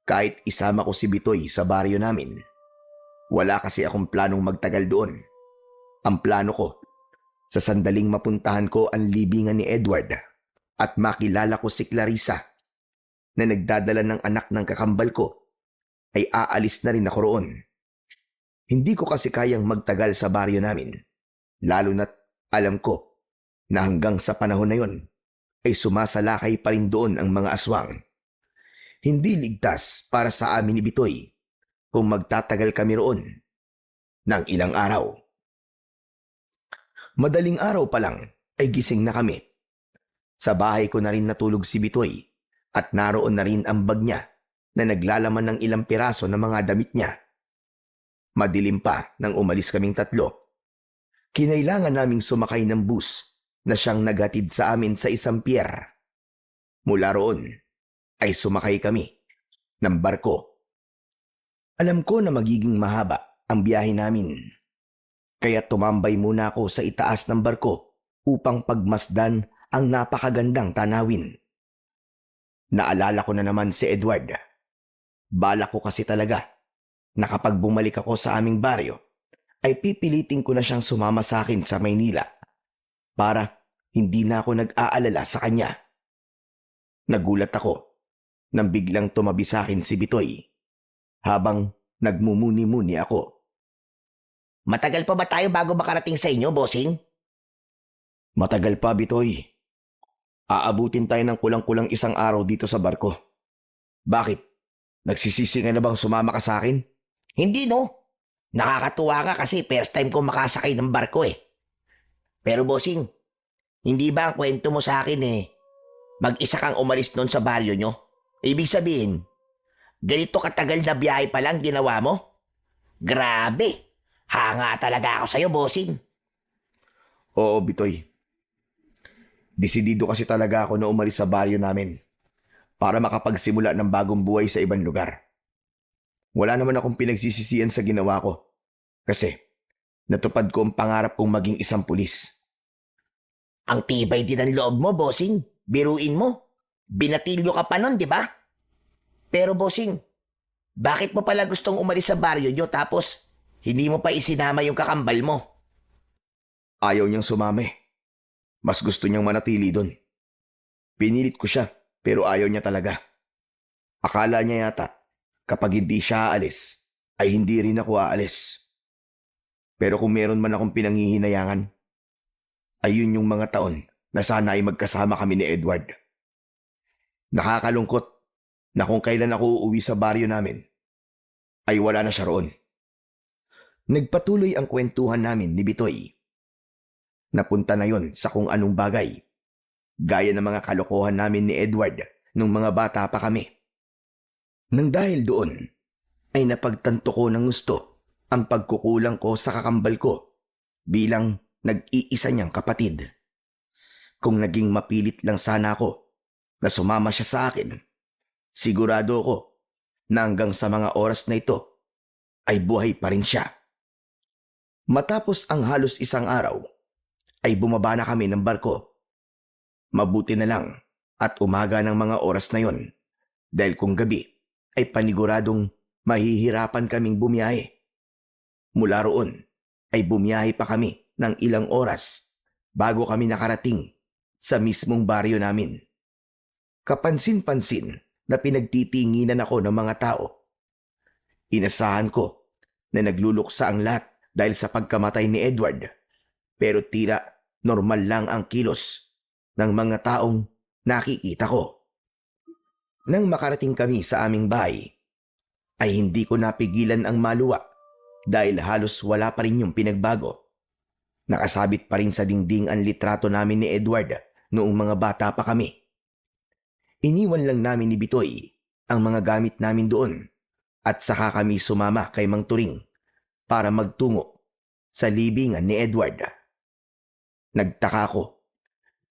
kahit isama ko si Bitoy sa baryo namin. Wala kasi akong planong magtagal doon. Ang plano ko, sa sandaling mapuntahan ko ang libingan ni Edward at makilala ko si Clarissa na nagdadala ng anak ng kakambal ko, ay aalis na rin ako roon. Hindi ko kasi kayang magtagal sa baryo namin, lalo na't alam ko na hanggang sa panahon na yon ay sumasalakay pa rin doon ang mga aswang. Hindi ligtas para sa amin ni Bitoy kung magtatagal kami roon ng ilang araw. Madaling araw pa lang ay gising na kami. Sa bahay ko na rin natulog si Bitoy at naroon na rin ang bag niya na naglalaman ng ilang piraso ng mga damit niya. Madilim pa nang umalis kaming tatlo. Kinailangan naming sumakay ng bus na siyang naghatid sa amin sa isang pier. Mula roon ay sumakay kami ng barko. Alam ko na magiging mahaba ang biyahe namin. Kaya tumambay muna ako sa itaas ng barko upang pagmasdan ang napakagandang tanawin. Naalala ko na naman si Edward. Balak ko kasi talaga na kapag bumalik ako sa aming baryo, ay pipilitin ko na siyang sumama sa akin sa Maynila para hindi na ako nag-aalala sa kanya. Nagulat ako nang biglang tumabi sa akin si Bitoy habang nagmumuni-muni ako. Matagal pa ba tayo bago makarating sa inyo, bossing? Matagal pa, Bitoy. Aabutin tayo ng kulang-kulang 1 araw dito sa barko. Bakit? Nagsisisi ka na bang sumama ka sa akin? Hindi, no? Nakakatuwa nga kasi first time ko makasakay ng barko eh. Pero bossing, hindi ba ang kwento mo sa akin mag-isa kang umalis noon sa baryo nyo? Ibig sabihin, ganito katagal na biyahe pa lang ginawa mo? Grabe! Hanga talaga ako sa'yo, bossing. Oo, Bitoy. Desidido kasi talaga ako na umalis sa baryo namin para makapagsimula ng bagong buhay sa ibang lugar. Wala naman akong pinagsisisihan sa ginawa ko kasi natupad ko ang pangarap kong maging isang pulis. Ang tibay din ng loob mo, bossing. Biruin mo. Binatilyo ka pa nun, di ba? Pero bossing, bakit mo pala gustong umalis sa baryo nyo tapos hindi mo pa isinama yung kakambal mo? Ayaw niyang sumami. Mas gusto niyang manatili doon. Pinilit ko siya pero ayaw niya talaga. Akala niya yata kapag hindi siya aalis ay hindi rin ako aalis. Pero kung meron man akong pinanghihinayangan, ayun yung mga taon na sana ay magkasama kami ni Edward. Nakakalungkot na kung kailan ako uuwi sa baryo namin, ay wala na siya roon. Nagpatuloy ang kwentuhan namin ni Bitoy. Napunta na yon sa kung anong bagay, gaya ng mga kalokohan namin ni Edward nung mga bata pa kami. Nang dahil doon, ay napagtanto ko ng gusto ang pagkukulang ko sa kakambal ko bilang nag-iisa niyang kapatid. Kung naging mapilit lang sana ako na sumama siya sa akin, sigurado ko na hanggang sa mga oras na ito ay buhay pa rin siya. Matapos ang halos 1 araw, ay bumaba na kami ng barko. Mabuti na lang at umaga ng mga oras na yon dahil kung gabi ay paniguradong mahihirapan kaming bumiyahe. Mula roon ay bumiyahe pa kami ng ilang oras bago kami nakarating sa mismong baryo namin. Kapansin-pansin na pinagtitinginan ako ng mga tao. Inasahan ko na nagluluksa ang lahat dahil sa pagkamatay ni Edward, pero tila normal lang ang kilos ng mga taong nakikita ko. Nang makarating kami sa aming bahay, ay hindi ko napigilan ang maluwa dahil halos wala pa rin yung pinagbago. Nakasabit pa rin sa dingding ang litrato namin ni Edward noong mga bata pa kami. Iniwan lang namin ni Bitoy ang mga gamit namin doon at saka kami sumama kay Mang Turing para magtungo sa libingan ni Edward. Nagtaka ko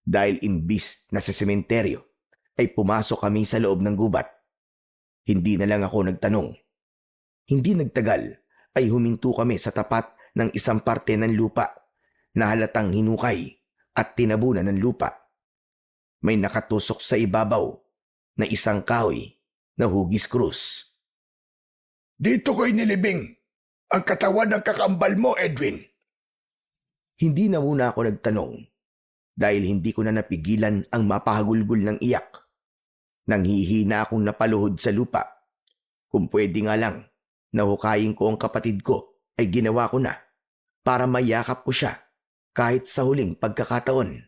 dahil imbis na sa sementeryo ay pumasok kami sa loob ng gubat. Hindi na lang ako nagtanong. Hindi nagtagal ay huminto kami sa tapat ng isang parte ng lupa na halatang hinukay at tinabunan ng lupa. May nakatusok sa ibabaw na isang kahoy na hugis krus. Dito ko'y nilibing ang katawan ng kakambal mo, Edwin. Hindi na muna ako nagtanong dahil hindi ko na napigilan ang mapahagulgol ng iyak. Nanghihina akong napaluhod sa lupa. Kung pwede nga lang, nahukayin ko ang kapatid ko ay ginawa ko na para mayakap ko siya kahit sa huling pagkakataon.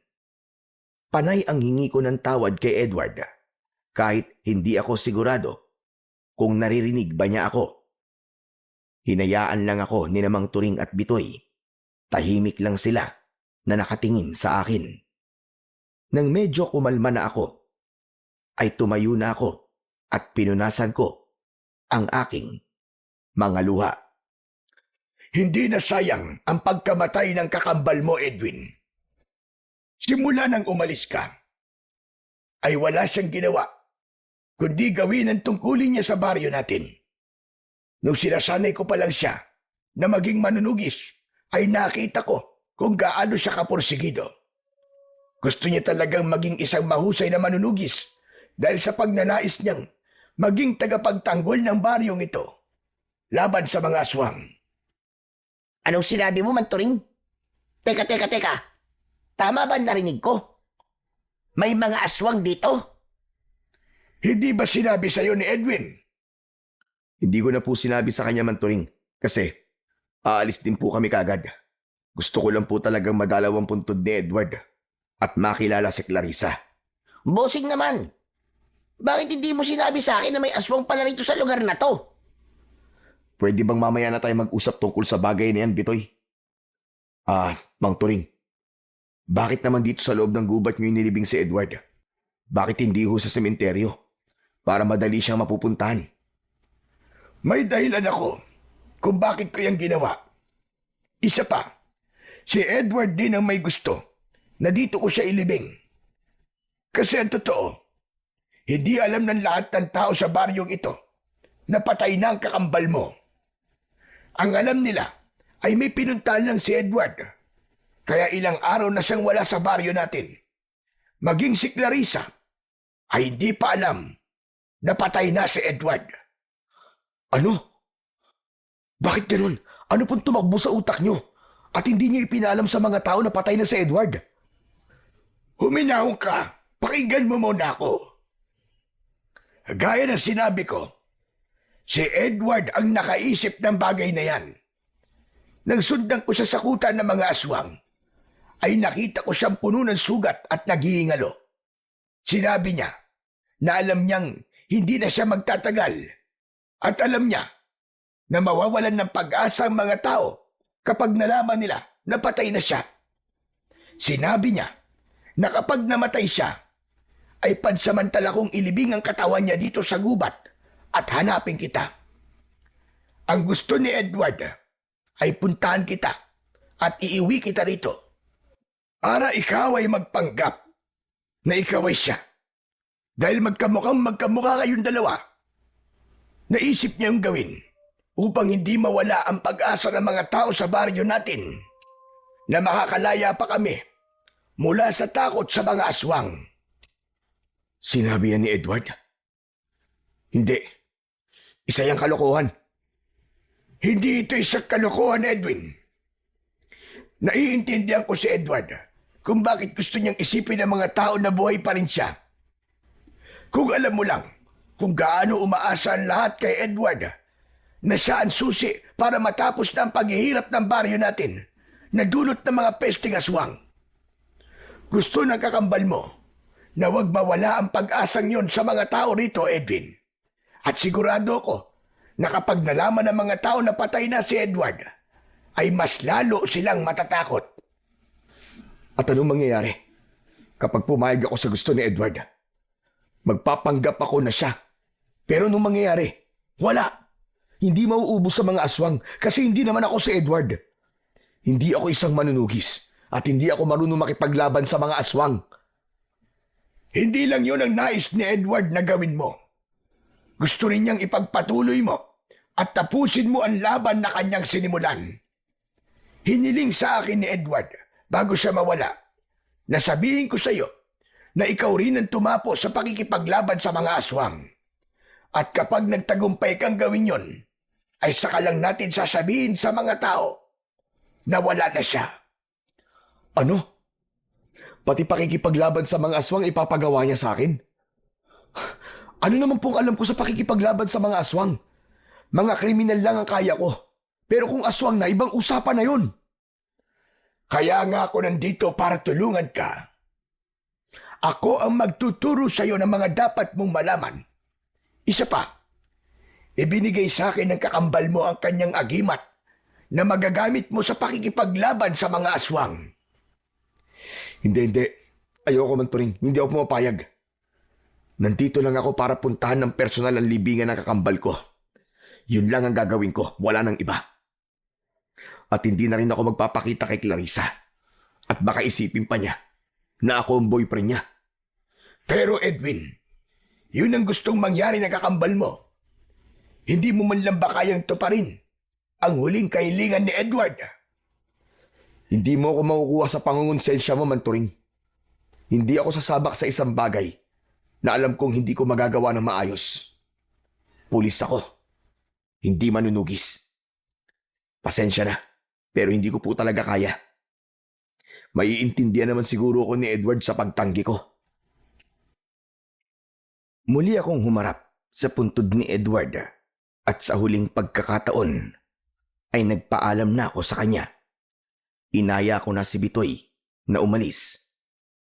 Panay ang hingi ko ng tawad kay Edward kahit hindi ako sigurado kung naririnig ba niya ako. Hinayaan lang ako ni Mang Turing at Bitoy. Tahimik lang sila na nakatingin sa akin. Nang medyo kumalma na ako, ay tumayo na ako at pinunasan ko ang aking mga luha. Hindi na sayang ang pagkamatay ng kakambal mo, Edwin. Simula nang umalis ka, ay wala siyang ginawa kundi gawin ang tungkulin niya sa baryo natin. Nung sinasanay ko pa lang siya na maging manunugis, ay nakita ko kung gaano siya kapursigido. Gusto niya talagang maging isang mahusay na manunugis dahil sa pagnanais niyang maging tagapagtanggol ng baryong ito. laban sa mga aswang. Anong sinabi mo, Manturing? Teka. Tama ba narinig ko? May mga aswang dito? Hindi ba sinabi sa'yo ni Edwin? Hindi ko na po sinabi sa kanya, Manturing, kasi aalis din po kami kagad. Gusto ko lang po talagang madalaw ang puntod ni Edward at makilala si Clarissa. Bossing naman. Bakit hindi mo sinabi sa akin na may aswang pala rito sa lugar na to? Pwede bang mamaya na tayo mag-usap tungkol sa bagay na yan, Bitoy? Mang Turing, bakit naman dito sa loob ng gubat niyo inilibing si Edward? Bakit hindi ho sa sementeryo? Para madali siyang mapupuntahan. May dahilan ako kung bakit ko yung ginawa. Isa pa, si Edward din ang may gusto na dito ko siya ilibing. Kasi ang totoo, hindi alam ng lahat ng tao sa baryong ito na patay na ang kakambal mo. Ang alam nila ay may pinuntahan lang si Edward. Kaya ilang araw na siyang wala sa baryo natin. Maging si Clarissa ay hindi pa alam na patay na si Edward. Ano? Bakit ganun? Ano pong tumakbo sa utak niyo? At hindi niyo ipinalam sa mga tao na patay na si Edward? Huminahon ka. Pakinggan mo muna ako. Gaya ng sinabi ko, si Edward ang nakaisip ng bagay na yan. Nang sundan ko sa sakutan ng mga aswang, ay nakita ko siyang puno ng sugat at naghihingalo. Sinabi niya na alam niyang hindi na siya magtatagal at alam niya na mawawalan ng pag-asa ang mga tao kapag nalaman nila na patay na siya. Sinabi niya na kapag namatay siya, ay pansamantala kong ilibing ang katawan niya dito sa gubat at hanapin kita. Ang gusto ni Edward ay puntahan kita at iiwi kita rito para ikaw ay magpanggap na ikaw ay siya. Dahil magkamukha kayong dalawa, naisip niya yung gawin upang hindi mawala ang pag-asa ng mga tao sa baryo natin na makakalaya pa kami mula sa takot sa mga aswang. Sinabi yan ni Edward? Hindi. Isa yung kalokohan. Hindi ito isang kalokohan, Edwin. Naiintindihan ko si Edward kung bakit gusto niyang isipin ng mga tao na buhay pa rin siya. Kung alam mo lang kung gaano umaasa ang lahat kay Edward na siya ang susi para matapos na ang paghihirap ng baryo natin na dulot ng mga pesting aswang. Gusto ng kakambal mo na huwag mawala ang pag-asang yon sa mga tao rito, Edwin. At sigurado ko na kapag nalaman ng mga tao na patay na si Edward, ay mas lalo silang matatakot. At anong mangyayari kapag pumayag ako sa gusto ni Edward? Magpapanggap ako na siya. Pero anong mangyayari? Wala. Hindi mauubos sa mga aswang kasi hindi naman ako si Edward. Hindi ako isang manunugis at hindi ako marunong makipaglaban sa mga aswang. Hindi lang yun ang nais ni Edward na gawin mo. Gusto rin niyang ipagpatuloy mo at tapusin mo ang laban na kanyang sinimulan. Hiniling sa akin ni Edward bago siya mawala na sabihin ko sa iyo na ikaw rin ang tumapo sa pakikipaglaban sa mga aswang. At kapag nagtagumpay kang gawin yon, ay saka lang natin sasabihin sa mga tao na wala na siya. Ano? Pati pakikipaglaban sa mga aswang ipapagawa niya sa akin? Ano naman pong alam ko sa pakikipaglaban sa mga aswang? Mga kriminal lang ang kaya ko. Pero kung aswang na, ibang usapan na yun. Kaya nga ako nandito para tulungan ka. Ako ang magtuturo sa iyo ng mga dapat mong malaman. Isa pa, ibinigay sa akin ng kakambal mo ang kanyang agimat na magagamit mo sa pakikipaglaban sa mga aswang. Hindi. Ayoko man, Turing. Hindi ako pumapayag. Nandito lang ako para puntahan ng personal ang libingan ng kakambal ko. Yun lang ang gagawin ko. Wala nang iba. At hindi na rin ako magpapakita kay Clarissa. At baka isipin pa niya na ako ang boyfriend niya. Pero Edwin, yun ang gustong mangyari ng kakambal mo. Hindi mo man lang ba kayang tuparin ang huling kahilingan ni Edward? Hindi mo ako makukuha sa pangungonsensya mo, Manturing. Hindi ako sasabak sa isang bagay na alam kong hindi ko magagawa ng maayos. Pulis ako. hindi manunugis. Pasensya na, pero hindi ko po talaga kaya. Maiintindihan naman siguro ako ni Edward sa pagtanggi ko. Muli akong humarap sa puntod ni Edward at sa huling pagkakataon ay nagpaalam na ako sa kanya. Inaya ko na si Bitoy na umalis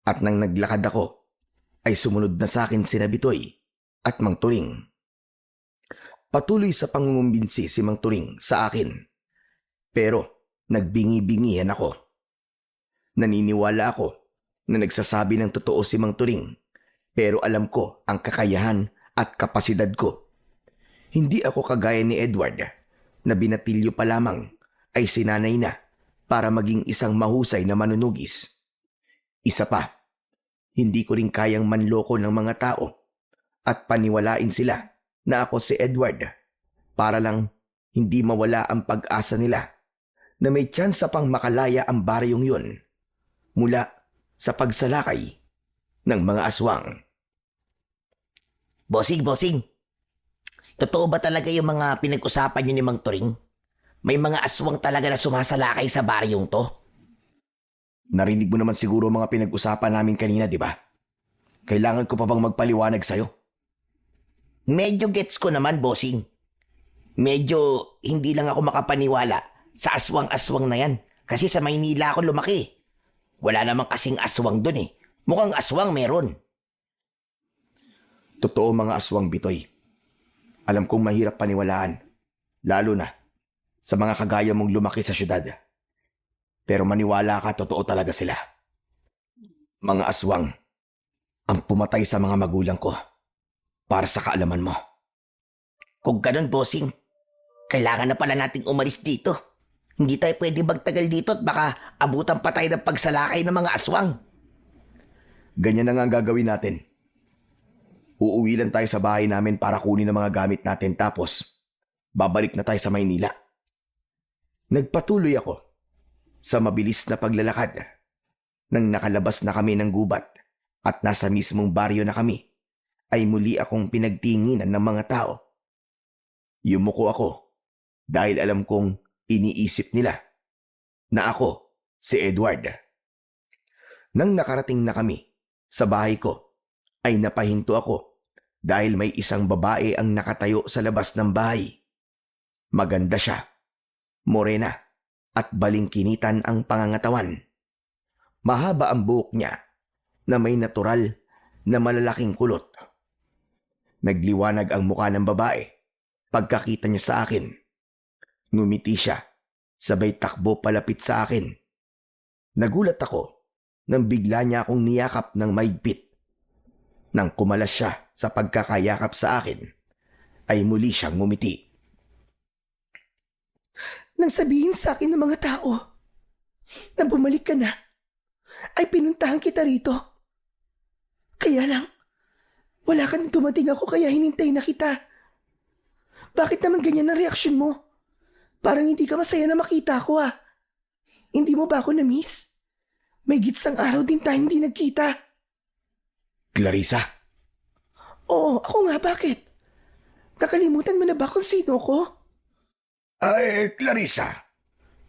at nang naglakad ako ay sumunod na sa akin sina Bitoy at Mang Turing. Patuloy sa pangungumbinsi si Mang Turing sa akin pero nagbingi-bingihan ako. Naniniwala ako na nagsasabi ng totoo si Mang Turing pero alam ko ang kakayahan at kapasidad ko. Hindi ako kagaya ni Edward na binatilyo pa lamang ay sinanay na para maging isang mahusay na manunugis. Isa pa, hindi ko rin kayang manloko ng mga tao at paniwalain sila na ako si Edward para lang hindi mawala ang pag-asa nila na may tsansa pang makalaya ang baryong yun mula sa pagsalakay ng mga aswang. Bossing, totoo ba talaga yung mga pinag-usapan niyo ni Mang Turing? May mga aswang talaga na sumasalakay sa baryong to? Narinig mo naman siguro mga pinag-usapan namin kanina, di ba? Kailangan ko pa bang magpaliwanag sa'yo? Medyo gets ko naman, bossing. Medyo hindi lang ako makapaniwala sa aswang-aswang na yan. Kasi sa Maynila ako lumaki. Wala namang kasing aswang dun eh. Mukhang aswang meron. Totoo mga aswang, Bitoy. Alam kong mahirap paniwalaan, lalo na sa mga kagaya mong lumaki sa syudad. Pero maniwala ka, totoo talaga sila. Mga aswang ang pumatay sa mga magulang ko para sa kaalaman mo. Kung ganun, bossing, kailangan na pala nating umalis dito. Hindi tayo pwede magtagal dito at baka abutan pa tayo ng pagsalakay ng mga aswang. Ganyan na nga ang gagawin natin. Uuwi lang tayo sa bahay namin para kunin ang mga gamit natin tapos babalik na tayo sa Maynila. Nagpatuloy ako sa mabilis na paglalakad. Nang nakalabas na kami ng gubat at nasa mismong baryo na kami, ay muli akong pinagtinginan ng mga tao. Yumuko ako dahil alam kong iniisip nila na ako si Edward. Nang nakarating na kami sa bahay ko, ay napahinto ako dahil may isang babae ang nakatayo sa labas ng bahay. Maganda siya, morena at balingkinitan ang pangangatawan. Mahaba ang buhok niya na may natural na malalaking kulot. Nagliwanag ang mukha ng babae pagkakita niya sa akin. Ngumiti siya, sabay takbo palapit sa akin. Nagulat ako nang bigla niya akong niyakap ng mahigpit. Nang kumalas siya sa pagkakayakap sa akin, ay muli siyang ngumiti. Nang sabihin sa akin ng mga tao na bumalik ka na, ay pinuntahan kita rito. Kaya lang, wala kang dumating ako kaya hinintay na kita. Bakit naman ganyan ang reaksyon mo? Parang hindi ka masaya na makita ako ah. Hindi mo ba ako na-miss? May gitsang araw din tayong hindi nagkita. Clarissa? Oo, ako nga, bakit? Nakalimutan mo na ba kung sino ko? Ay, Clarissa,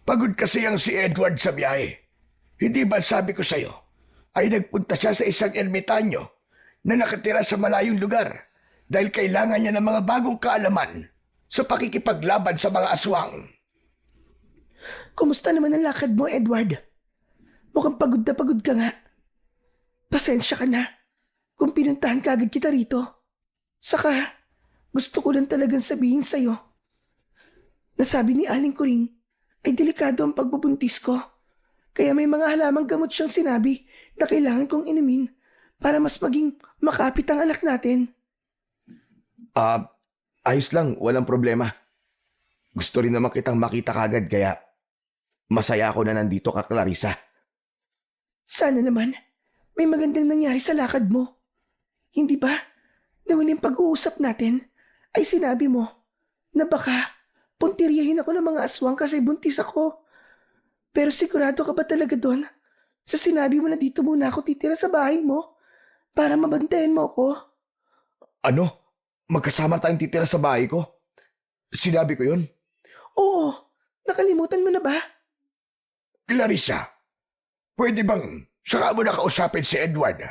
pagod kasi ang si Edward sa biyahe. Hindi ba sabi ko sa'yo, ay nagpunta siya sa isang ermitanyo na nakatira sa malayong lugar dahil kailangan niya ng mga bagong kaalaman sa pakikipaglaban sa mga aswang. Kumusta naman ang lakad mo, Edward? Mukhang pagod na pagod ka nga. Pasensya ka na kung pinuntahan ka agad kita rito. Saka, gusto ko lang talagang sabihin sa'yo. Nasabi ni Aling Kuring ay delikado ang pagbubuntis ko. Kaya may mga halamang gamot siyang sinabi na kailangan kong inumin para mas maging makapit ang anak natin. Ayos lang, walang problema. Gusto rin naman kitang makita kagad kaya masaya ako na nandito ka, Clarissa. Sana naman may magandang nangyari sa lakad mo. Hindi ba na huling pag-uusap natin ay sinabi mo na baka puntiryahin ako ng mga aswang kasi buntis ako. Pero sigurado ka ba talaga doon? Sa sinabi mo na dito muna ako titira sa bahay mo para mabantayan mo ako? Ano? Magkasama tayong titira sa bahay ko? Sinabi ko yun? Oo, nakalimutan mo na ba? Clarissa, pwede bang saka mo nakausapin si Edward?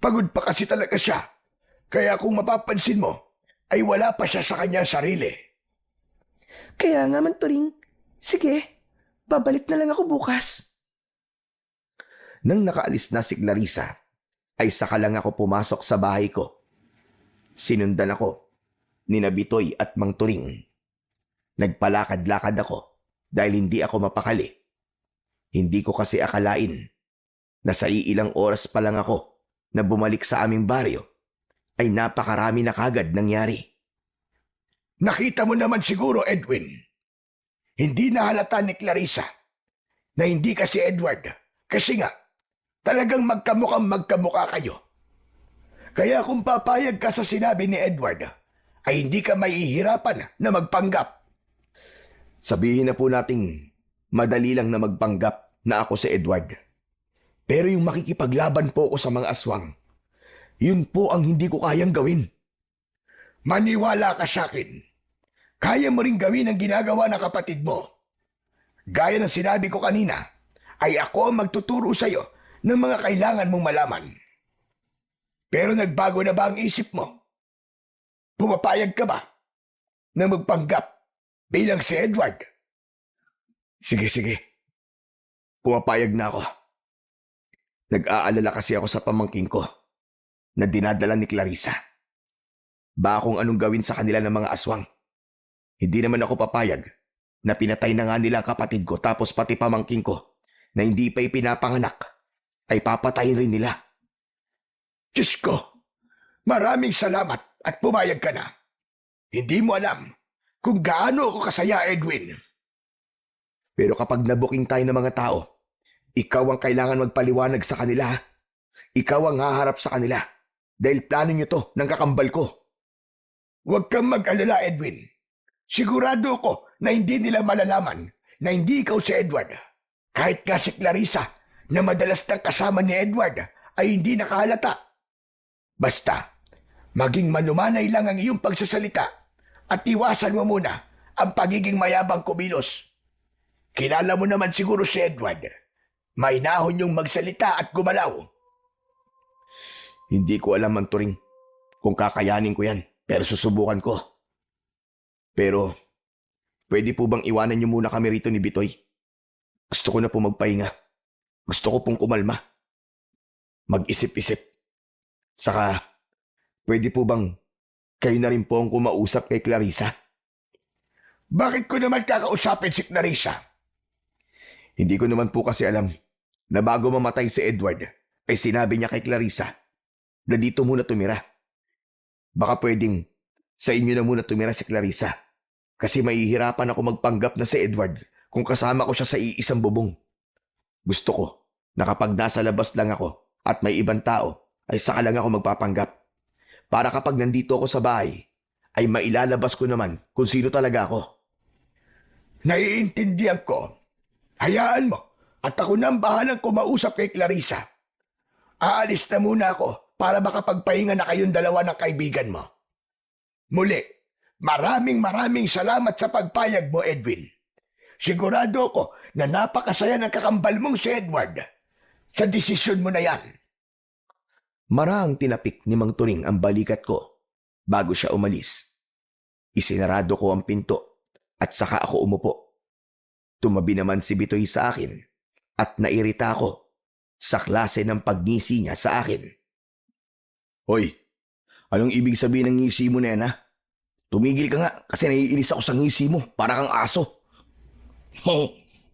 Pagod pa kasi talaga siya. Kaya kung mapapansin mo, ay wala pa siya sa kanyang sarili. Kaya nga man, Turing. Sige, babalik na lang ako bukas. Nang nakaalis na si Clarissa, ay saka lang ako pumasok sa bahay ko. Sinundan ako ni Bitoy at Mang Turing. Nagpalakad-lakad ako dahil hindi ako mapakali. Hindi ko kasi akalain na sa iilang oras pa lang ako na bumalik sa aming baryo ay napakarami na kagad nangyari. Nakita mo naman siguro, Edwin. Hindi nahalata ni Clarissa na hindi kasi Edward. Kasi nga, talagang magkamukha kayo. Kaya kung papayag ka sa sinabi ni Edward, ay hindi ka mahihirapan na magpanggap. Sabihin na po nating madali lang na magpanggap na ako si Edward. Pero yung makikipaglaban po ako sa mga aswang, yun po ang hindi ko kayang gawin. Maniwala ka sa akin. Kaya mo rin gawin ang ginagawa ng kapatid mo. Gaya ng sinabi ko kanina, ay ako ang magtuturo sa iyo ng mga kailangan mong malaman. Pero nagbago na ba ang isip mo? Pumapayag ka ba na magpanggap bilang si Edward? Sige. Pumapayag na ako. Nag-aalala kasi ako sa pamangking ko na dinadala ni Clarissa. Ba kung anong gawin sa kanila ng mga aswang. Hindi naman ako papayag na pinatay na nga nila ang kapatid ko tapos pati pamangking ko na hindi pa ipinapanganak ay papatayin rin nila. Diyos ko, maraming salamat at pumayag ka na. Hindi mo alam kung gaano ako kasaya, Edwin. Pero kapag nabuking tayo ng mga tao, ikaw ang kailangan magpaliwanag sa kanila. Ikaw ang haharap sa kanila dahil plano nyo to ng kakambal ko. Huwag kang mag-alala, Edwin. Sigurado ko na hindi nila malalaman na hindi ikaw si Edward. Kahit nga si Clarissa na madalas nang kasama ni Edward ay hindi nakahalata. Basta, maging manumanay lang ang iyong pagsasalita at iwasan mo muna ang pagiging mayabang kumilos. Kilala mo naman siguro si Edward. Mainahon yung magsalita at gumalaw. Hindi ko alam, Mang Turing, kung kakayanin ko yan, pero susubukan ko. Pero, pwede po bang iwanan niyo muna kami rito ni Bitoy? Gusto ko na po magpahinga. Gusto ko pong kumalma. Mag-isip-isip. Saka, pwede po bang kayo na rin po ang kumausap kay Clarissa? Bakit ko naman kakausapin si Clarissa? Hindi ko naman po kasi alam na bago mamatay si Edward, ay sinabi niya kay Clarissa na dito muna tumira. Baka pwedeng sa inyo na muna tumira si Clarissa. Kasi mahihirapan ako magpanggap na si Edward kung kasama ko siya sa iisang bubong. Gusto ko na kapag nasa labas lang ako at may ibang tao ay saka lang ako magpapanggap. Para kapag nandito ako sa bahay ay mailalabas ko naman kung sino talaga ako. Naiintindihan ko. Hayaan mo at ako na ang bahalang kumausap kay Clarissa. Aalis na muna ako para makapagpahinga na kayong dalawa ng kaibigan mo. Muli, maraming salamat sa pagpayag mo, Edwin. Sigurado ako na napakasaya ng kakambal mong si Edward. Sa desisyon mo na yan. Marahang tinapik ni Mang Turing ang balikat ko bago siya umalis. Isinarado ko ang pinto at saka ako umupo. Tumabi naman si Bitoy sa akin at nairita ako sa klase ng pagngisi niya sa akin. Hoy, anong ibig sabihin ng ngisi mo na yan, ha? Tumigil ka nga kasi naiinis ako sa ngisi mo para kang aso.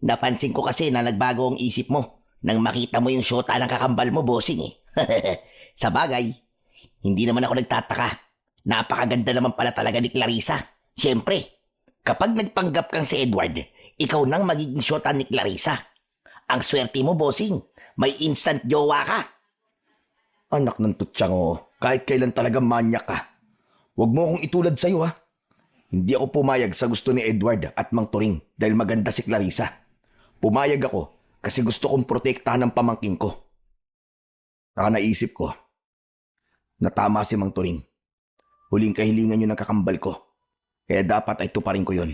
Napansin ko kasi na nagbago ang isip mo nang makita mo yung syota ng kakambal mo, bossing eh. Sa bagay, hindi naman ako nagtataka. Napakaganda naman pala talaga ni Clarissa. Siyempre, kapag nagpanggap kang si Edward, ikaw nang magiging syota ni Clarissa. Ang swerte mo, bossing. May instant jowa ka. Anak ng tutsang o, kahit kailan talaga manyak ka. Huwag mo akong itulad sa'yo, ha? Hindi ako pumayag sa gusto ni Edward at Mang Turing dahil maganda si Clarissa. Pumayag ako kasi gusto kong protektahan ng pamangking ko. Saka naisip ko na tama si Mang Turing. Huling kahilingan niyo ng kakambal ko. Kaya dapat ay tuparin ko yun.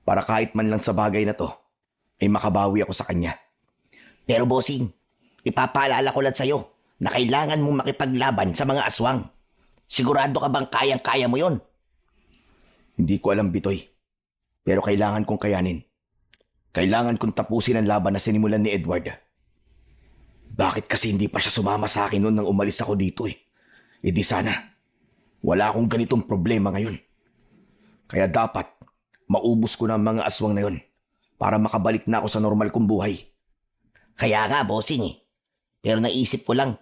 Para kahit man lang sa bagay na to, ay makabawi ako sa kanya. Pero bossing, ipapaalala ko lang sa'yo na kailangan mong makipaglaban sa mga aswang. Sigurado ka bang kayang-kaya mo yon? Hindi ko alam, Bitoy. Pero kailangan kong kayanin. Kailangan kong tapusin ang laban na sinimulan ni Edward. Bakit kasi hindi pa siya sumama sa akin noon nang umalis ako dito eh? E di sana, wala akong ganitong problema ngayon. Kaya dapat, maubos ko na ang mga aswang na yon para makabalik na ako sa normal kong buhay. Kaya nga, bossing eh. Pero naisip ko lang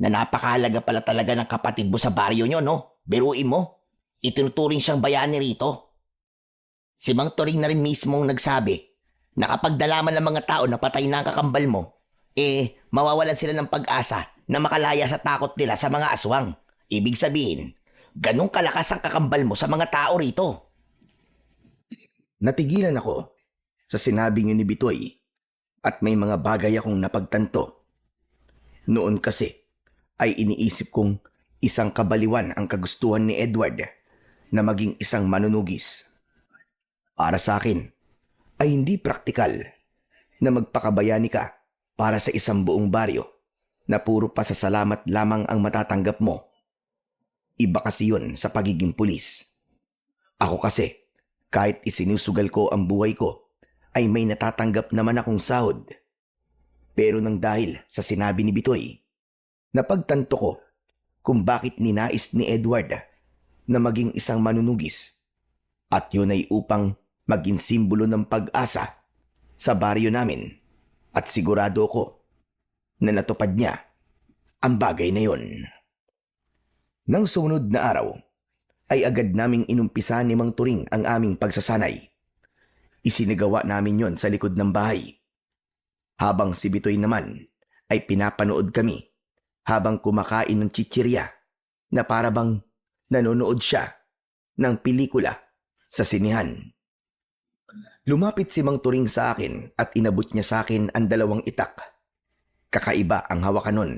na napakahalaga pala talaga ng kapatid mo sa baryo nyo, no? Biruin mo, itinuturing siyang bayani rito. Si Mang Toring na rin mismong nagsabi na kapag nalaman ng mga tao na patay na ang kakambal mo, mawawalan sila ng pag-asa na makalaya sa takot nila sa mga aswang. Ibig sabihin, ganong kalakas ang kakambal mo sa mga tao rito. Natigilan ako sa sinabing yun ni Bitoy at may mga bagay akong napagtanto. Noon kasi ay iniisip kong isang kabaliwan ang kagustuhan ni Edward na maging isang manunugis. Para sa akin ay hindi praktikal na magpakabayani ka para sa isang buong baryo na puro pasasalamat lamang ang matatanggap mo. Iba kasi yun sa pagiging pulis. Ako kasi, kahit isinusugal ko ang buhay ko, ay may natatanggap naman akong sahod. Pero nang dahil sa sinabi ni Bitoy, napagtanto ko kung bakit ninais ni Edward na maging isang manunugis. At yun ay upang maging simbolo ng pag-asa sa baryo namin. At sigurado ko na natupad niya ang bagay na yun. Nang sumunod na araw, ay agad naming inumpisa ni Mang Turing ang aming pagsasanay. Isinagawa namin yon sa likod ng bahay. Habang si Bitoy naman ay pinapanood kami habang kumakain ng chichirya na parabang nanonood siya ng pelikula sa sinihan. Lumapit si Mang Turing sa akin at inabot niya sa akin ang 2 itak. Kakaiba ang hawakan nun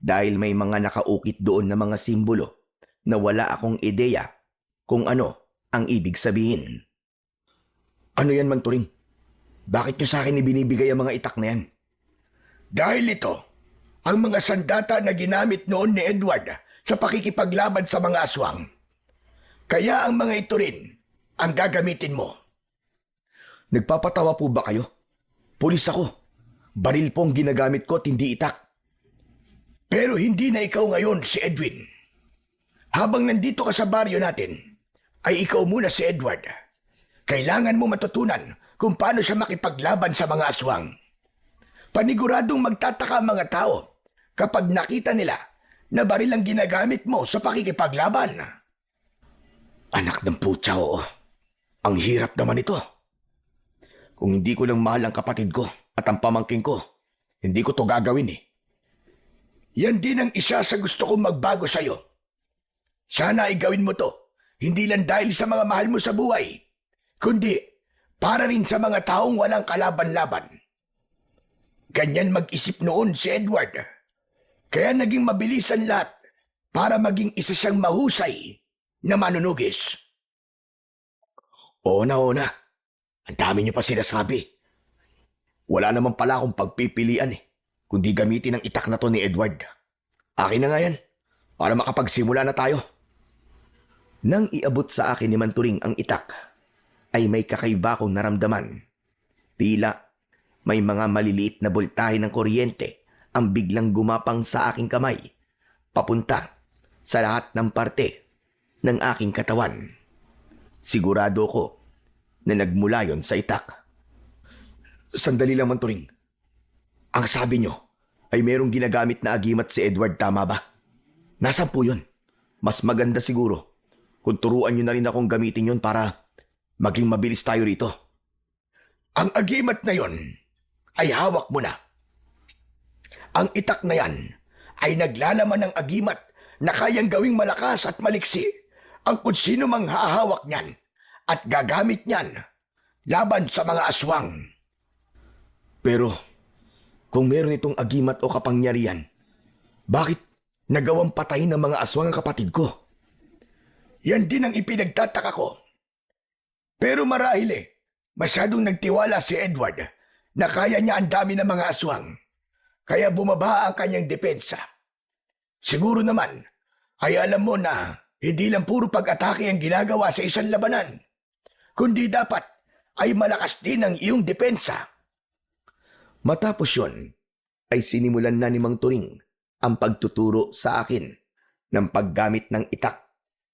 dahil may mga nakaukit doon na mga simbolo na wala akong ideya kung ano ang ibig sabihin. Ano yan, Mang Turing? Bakit niyo sa akin ibinibigay ang mga itak na yan? Dahil ito, ang mga sandata na ginamit noon ni Edward sa pakikipaglaban sa mga aswang. Kaya ang mga ito rin ang gagamitin mo. Nagpapatawa po ba kayo? Pulis ako. Baril po ang ginagamit ko at hindi itak. Pero hindi na ikaw ngayon si Edwin. Habang nandito ka sa baryo natin, ay ikaw muna si Edward. Kailangan mo matutunan kung paano siya makipaglaban sa mga aswang. Paniguradong magtataka ang mga tao kapag nakita nila na baril ang ginagamit mo sa pakikipaglaban. Anak ng putya, oo. Ang hirap naman ito. Kung hindi ko lang mahal ang kapatid ko at ang pamangking ko, hindi ko to gagawin eh. Yan din ang isa sa gusto kong magbago sa'yo. Sana ay gawin mo to, hindi lang dahil sa mga mahal mo sa buhay, kundi para rin sa mga taong walang kalaban-laban. Ganyan mag-isip noon si Edward. Kaya naging mabilis ang lahat para maging isa siyang mahusay na manunugis. Oo na. Ang dami niyo pa sinasabi. Wala naman pala akong pagpipilian eh, kundi gamitin ang itak na to ni Edward. Akin na nga yan, para makapagsimula na tayo. Nang iabot sa akin ni Mang Turing ang itak, ay may kakaiba akong naramdaman. Tila may mga maliliit na boltahe ng kuryente ang biglang gumapang sa aking kamay, papunta sa lahat ng parte ng aking katawan. Sigurado ko na nagmula yon sa itak. Sandali lang, Mang Turing. Ang sabi nyo ay merong ginagamit na agimat si Edward, tama ba? Nasaan po yun? Mas maganda siguro kung turuan nyo na rin akong gamitin yon para maging mabilis tayo rito. Ang agimat na yon ay hawak mo na. Ang itak na yan ay naglalaman ng agimat na kayang gawing malakas at maliksi ang kung sino mang hahawak niyan at gagamit niyan laban sa mga aswang. Pero kung meron itong agimat o kapangyarihan, bakit nagawang patayin ng mga aswang ang kapatid ko? Yan din ang ipinagtataka ko Pero marahil masyadong nagtiwala si Edward na kaya niya ang dami ng mga aswang. Kaya bumaba ang kanyang depensa. Siguro naman ay alam mo na hindi lang puro pag-atake ang ginagawa sa isang labanan, kundi dapat ay malakas din ang iyong depensa. Matapos yon, ay sinimulan na ni Mang Turing ang pagtuturo sa akin ng paggamit ng itak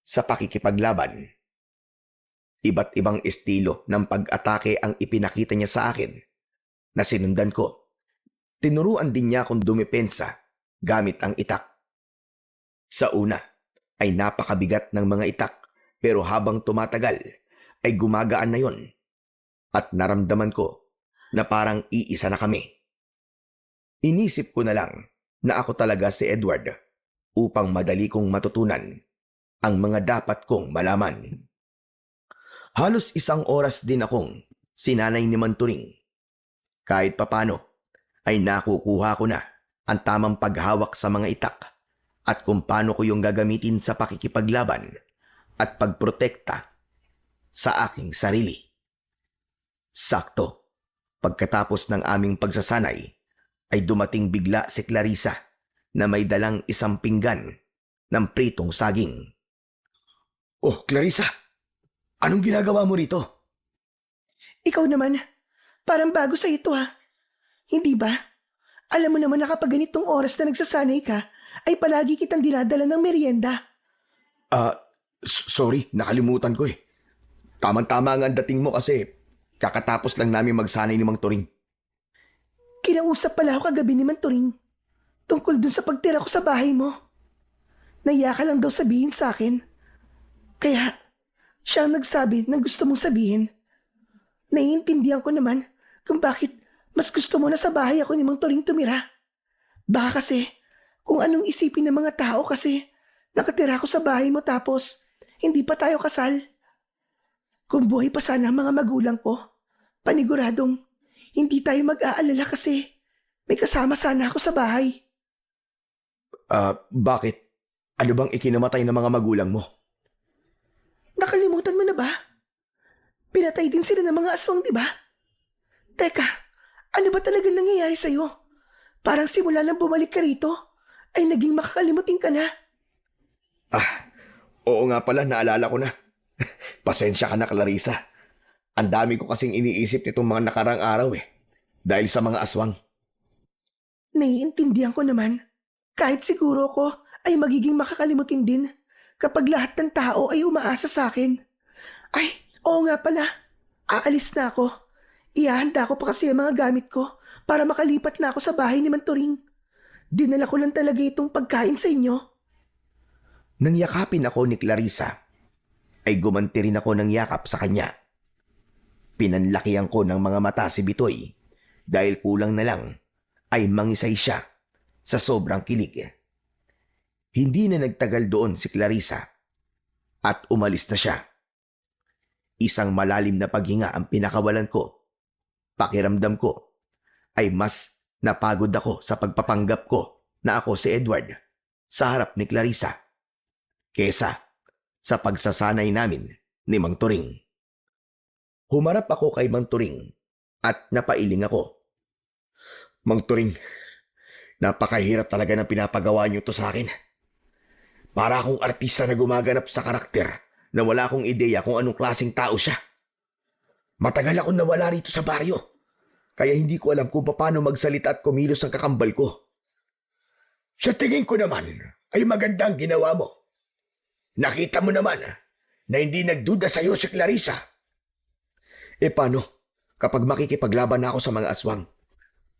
sa pakikipaglaban. Iba't ibang estilo ng pag-atake ang ipinakita niya sa akin na sinundan ko. Tinuruan din niya akong dumepensa gamit ang itak. Sa una ay napakabigat ng mga itak, pero habang tumatagal ay gumagaan na yon at naramdaman ko na parang iisa na kami. Inisip ko na lang na ako talaga si Edward upang madali kong matutunan ang mga dapat kong malaman. Halos 1 oras din akong sinanay ni Mang Turing. Kahit papano ay nakukuha ko na ang tamang paghawak sa mga itak at kung paano ko yung gagamitin sa pakikipaglaban at pagprotekta sa aking sarili. Sakto, pagkatapos ng aming pagsasanay, ay dumating bigla si Clarissa na may dalang 1 pinggan ng pritong saging. Oh, Clarissa, anong ginagawa mo rito? Ikaw naman, parang bago sa ito ha. Hindi ba? Alam mo naman na kapag ganitong oras na nagsasanay ka, ay palagi kitang dinadala ng merienda. Sorry, nakalimutan ko eh. Tama-tama nga ang dating mo kasi kakatapos lang namin magsanay ni Mang Turing. Kinausap pala ako kagabi ni Mang Turing tungkol dun sa pagtira ko sa bahay mo. Naiya ka lang daw sabihin sa akin. Kaya siya ang nagsabi ng gusto mong sabihin. Naiintindihan ko naman kung bakit mas gusto mo na sa bahay ako ni Mang Turing tumira. Baka kasi kung anong isipin ng mga tao kasi nakatira ako sa bahay mo tapos hindi pa tayo kasal. Kung buhay pa sana ang mga magulang ko, paniguradong hindi tayo mag-aalala kasi may kasama sana ako sa bahay. Bakit? Ano bang ikinamatay ng mga magulang mo? Nakalimutan mo na ba? Pinatay din sila ng mga aswang, di ba? Teka, ano ba talaga nangyayari sa'yo? Parang simula nang bumalik ka rito, ay naging makakalimutin ka na. Oo nga pala, naalala ko na. Pasensya ka na, Clarissa. Ang dami ko kasing iniisip nitong mga nakarang araw dahil sa mga aswang. Naiintindihan ko naman. Kahit siguro ko ay magiging makakalimutin din kapag lahat ng tao ay umaasa sa akin. Ay, oo nga pala. Aalis na ako. Ihahanda ko pa kasi ang mga gamit ko para makalipat na ako sa bahay ni Mang Turing. Dinala ko lang talaga itong pagkain sa inyo. Nang yakapin ako ni Clarissa, ay gumanti rin ako ng yakap sa kanya. Pinanlakihan ko ng mga mata si Bitoy dahil kulang na lang ay mangisay siya sa sobrang kilig. Hindi na nagtagal doon si Clarissa at umalis na siya. Isang malalim na paghinga ang pinakawalan ko. Pakiramdam ko ay mas napagod ako sa pagpapanggap ko na ako si Edward sa harap ni Clarissa kesa sa pagsasanay namin ni Mang Turing. Humarap ako kay Mang Turing at napailing ako. Mang Turing, napakahirap talaga ng pinapagawa niyo to sa akin. Para akong artista na gumaganap sa karakter na wala akong ideya kung anong klaseng tao siya. Matagal akong nawala rito sa baryo. Kaya hindi ko alam kung paano magsalita at kumilos ang kakambal ko. Sa tingin ko naman ay maganda ang ginawa mo. Nakita mo naman na hindi nagduda sa iyo si Clarissa. Paano kapag makikipaglaban na ako sa mga aswang?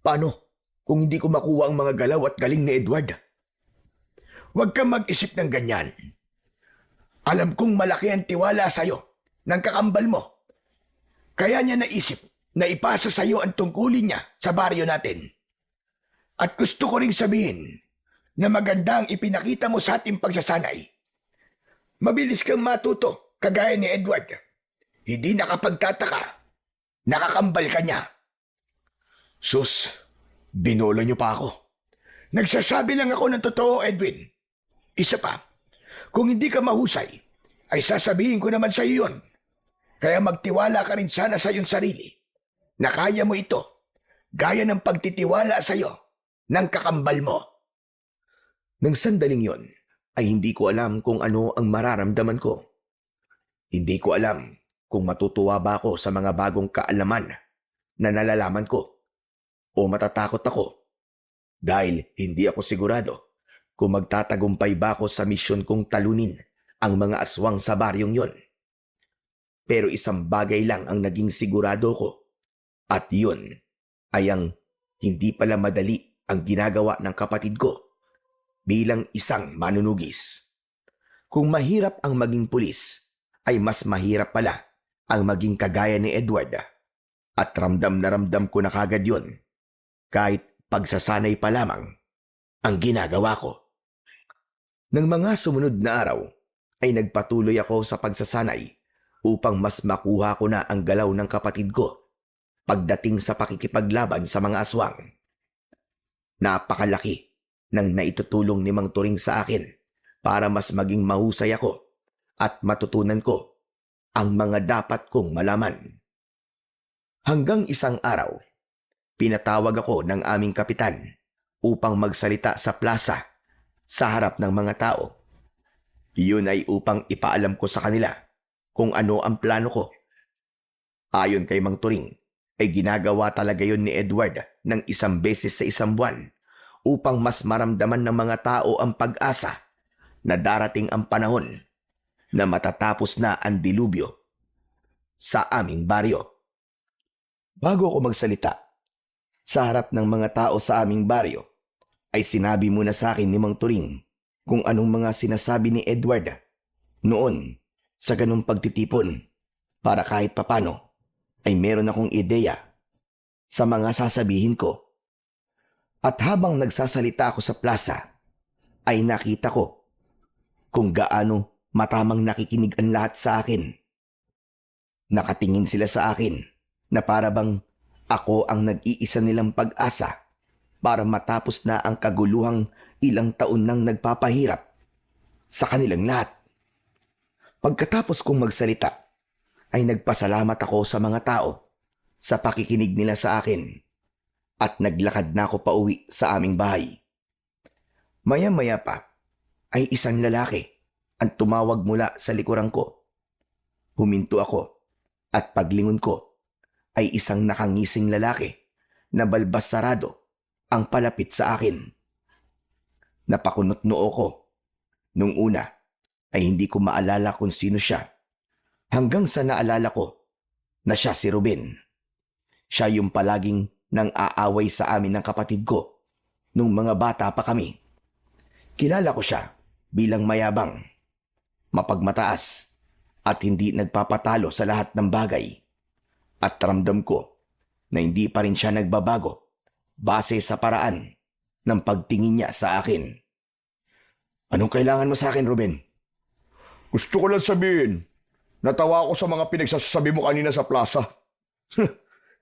Paano kung hindi ko makuha ang mga galaw at galing ni Edward? Huwag kang mag-isip ng ganyan. Alam kong malaki ang tiwala sa iyo ng kakambal mo. Kaya niya naisip na ipasa sa iyo ang tungkulin niya sa baryo natin. At gusto ko ring sabihin na maganda ang ipinakita mo sa ating pagsasanay. Mabilis kang matuto, kagaya ni Edward. Hindi nakapagtataka. Nakakambal ka niya. Sus, binola niyo pa ako. Nagsasabi lang ako ng totoo, Edwin. Isa pa, kung hindi ka mahusay, ay sasabihin ko naman sa iyo yun. Kaya magtiwala ka rin sana sa iyong sarili na kaya mo ito, gaya ng pagtitiwala sa iyo ng kakambal mo. Nang sandaling yon, ay hindi ko alam kung ano ang mararamdaman ko. Hindi ko alam kung matutuwa ba ako sa mga bagong kaalaman na nalalaman ko o matatakot ako dahil hindi ako sigurado kung magtatagumpay ba ako sa misyon kong talunin ang mga aswang sa baryong yon. Pero isang bagay lang ang naging sigurado ko at yun ay ang hindi pala madali ang ginagawa ng kapatid ko bilang isang manunugis. Kung mahirap ang maging pulis, ay mas mahirap pala ang maging kagaya ni Edward. At ramdam na ramdam ko na kagad yun, kahit pagsasanay pa lamang ang ginagawa ko. Nang mga sumunod na araw, ay nagpatuloy ako sa pagsasanay upang mas makuha ko na ang galaw ng kapatid ko pagdating sa pakikipaglaban sa mga aswang. Napakalaki ng naitutulong ni Mang Turing sa akin para mas maging mahusay ako at matutunan ko ang mga dapat kong malaman. Hanggang isang araw, pinatawag ako ng aming kapitan upang magsalita sa plaza sa harap ng mga tao. Iyon ay upang ipaalam ko sa kanila kung ano ang plano ko. Ayon kay Mang Turing, ay ginagawa talaga yun ni Edward ng isang beses sa isang buwan upang mas maramdaman ng mga tao ang pag-asa na darating ang panahon na matatapos na ang dilubyo sa aming baryo. Bago ako magsalita sa harap ng mga tao sa aming baryo, ay sinabi muna sa akin ni Mang Turing kung anong mga sinasabi ni Edward noon sa ganung pagtitipon para kahit papano ay meron akong ideya sa mga sasabihin ko. At habang nagsasalita ako sa plaza, ay nakita ko kung gaano matamang nakikinig ang lahat sa akin. Nakatingin sila sa akin na para bang ako ang nag-iisa nilang pag-asa para matapos na ang kaguluhang ilang taon nang nagpapahirap sa kanilang lahat. Pagkatapos kong magsalita, ay nagpasalamat ako sa mga tao sa pakikinig nila sa akin at naglakad na ako pauwi sa aming bahay. Maya-maya pa ay isang lalaki ang tumawag mula sa likuran ko. Huminto ako at paglingon ko ay isang nakangising lalaki na balbas sarado ang palapit sa akin. Napakunot noo ko. Nung una ay hindi ko maalala kung sino siya hanggang sa naalala ko na siya si Ruben. Siya yung palaging nang aaway sa amin ng kapatid ko nung mga bata pa kami. Kilala ko siya bilang mayabang, mapagmataas at hindi nagpapatalo sa lahat ng bagay. At ramdam ko na hindi pa rin siya nagbabago base sa paraan ng pagtingin niya sa akin. Anong kailangan mo sa akin, Ruben? Gusto ko lang sabihin, natawa ako sa mga pinagsasabi mo kanina sa plaza.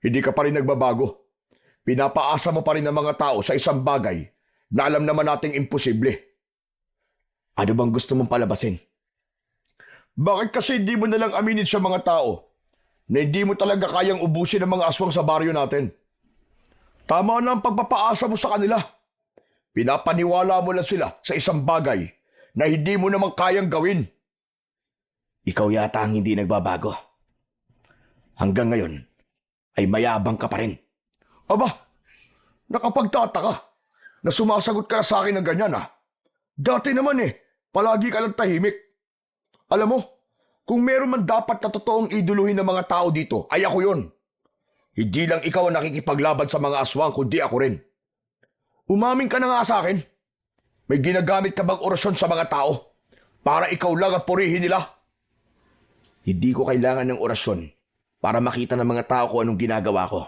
Hindi ka pa rin nagbabago. Pinapaasa mo pa rin ang mga tao sa isang bagay na alam naman nating imposible. Ano bang gusto mong palabasin? Bakit kasi hindi mo nalang aminin sa mga tao na hindi mo talaga kayang ubusin ang mga aswang sa baryo natin? Tama na ang pagpapaasa mo sa kanila. Pinapaniwala mo lang sila sa isang bagay na hindi mo naman kayang gawin. Ikaw yata ang hindi nagbabago. Hanggang ngayon ay mayabang ka pa rin. Aba, nakapagtataka na sumasagot ka na sa akin ng ganyan ah. Dati naman palagi ka lang tahimik. Alam mo, kung meron man dapat na totoong iduluhin ng mga tao dito, ay ako yon. Hindi lang ikaw ang nakikipaglaban sa mga aswang, kundi ako rin. Umamin ka na nga sa akin. May ginagamit ka bang orasyon sa mga tao para ikaw lang ang purihin nila? Hindi ko kailangan ng orasyon para makita ng mga tao kung anong ginagawa ko.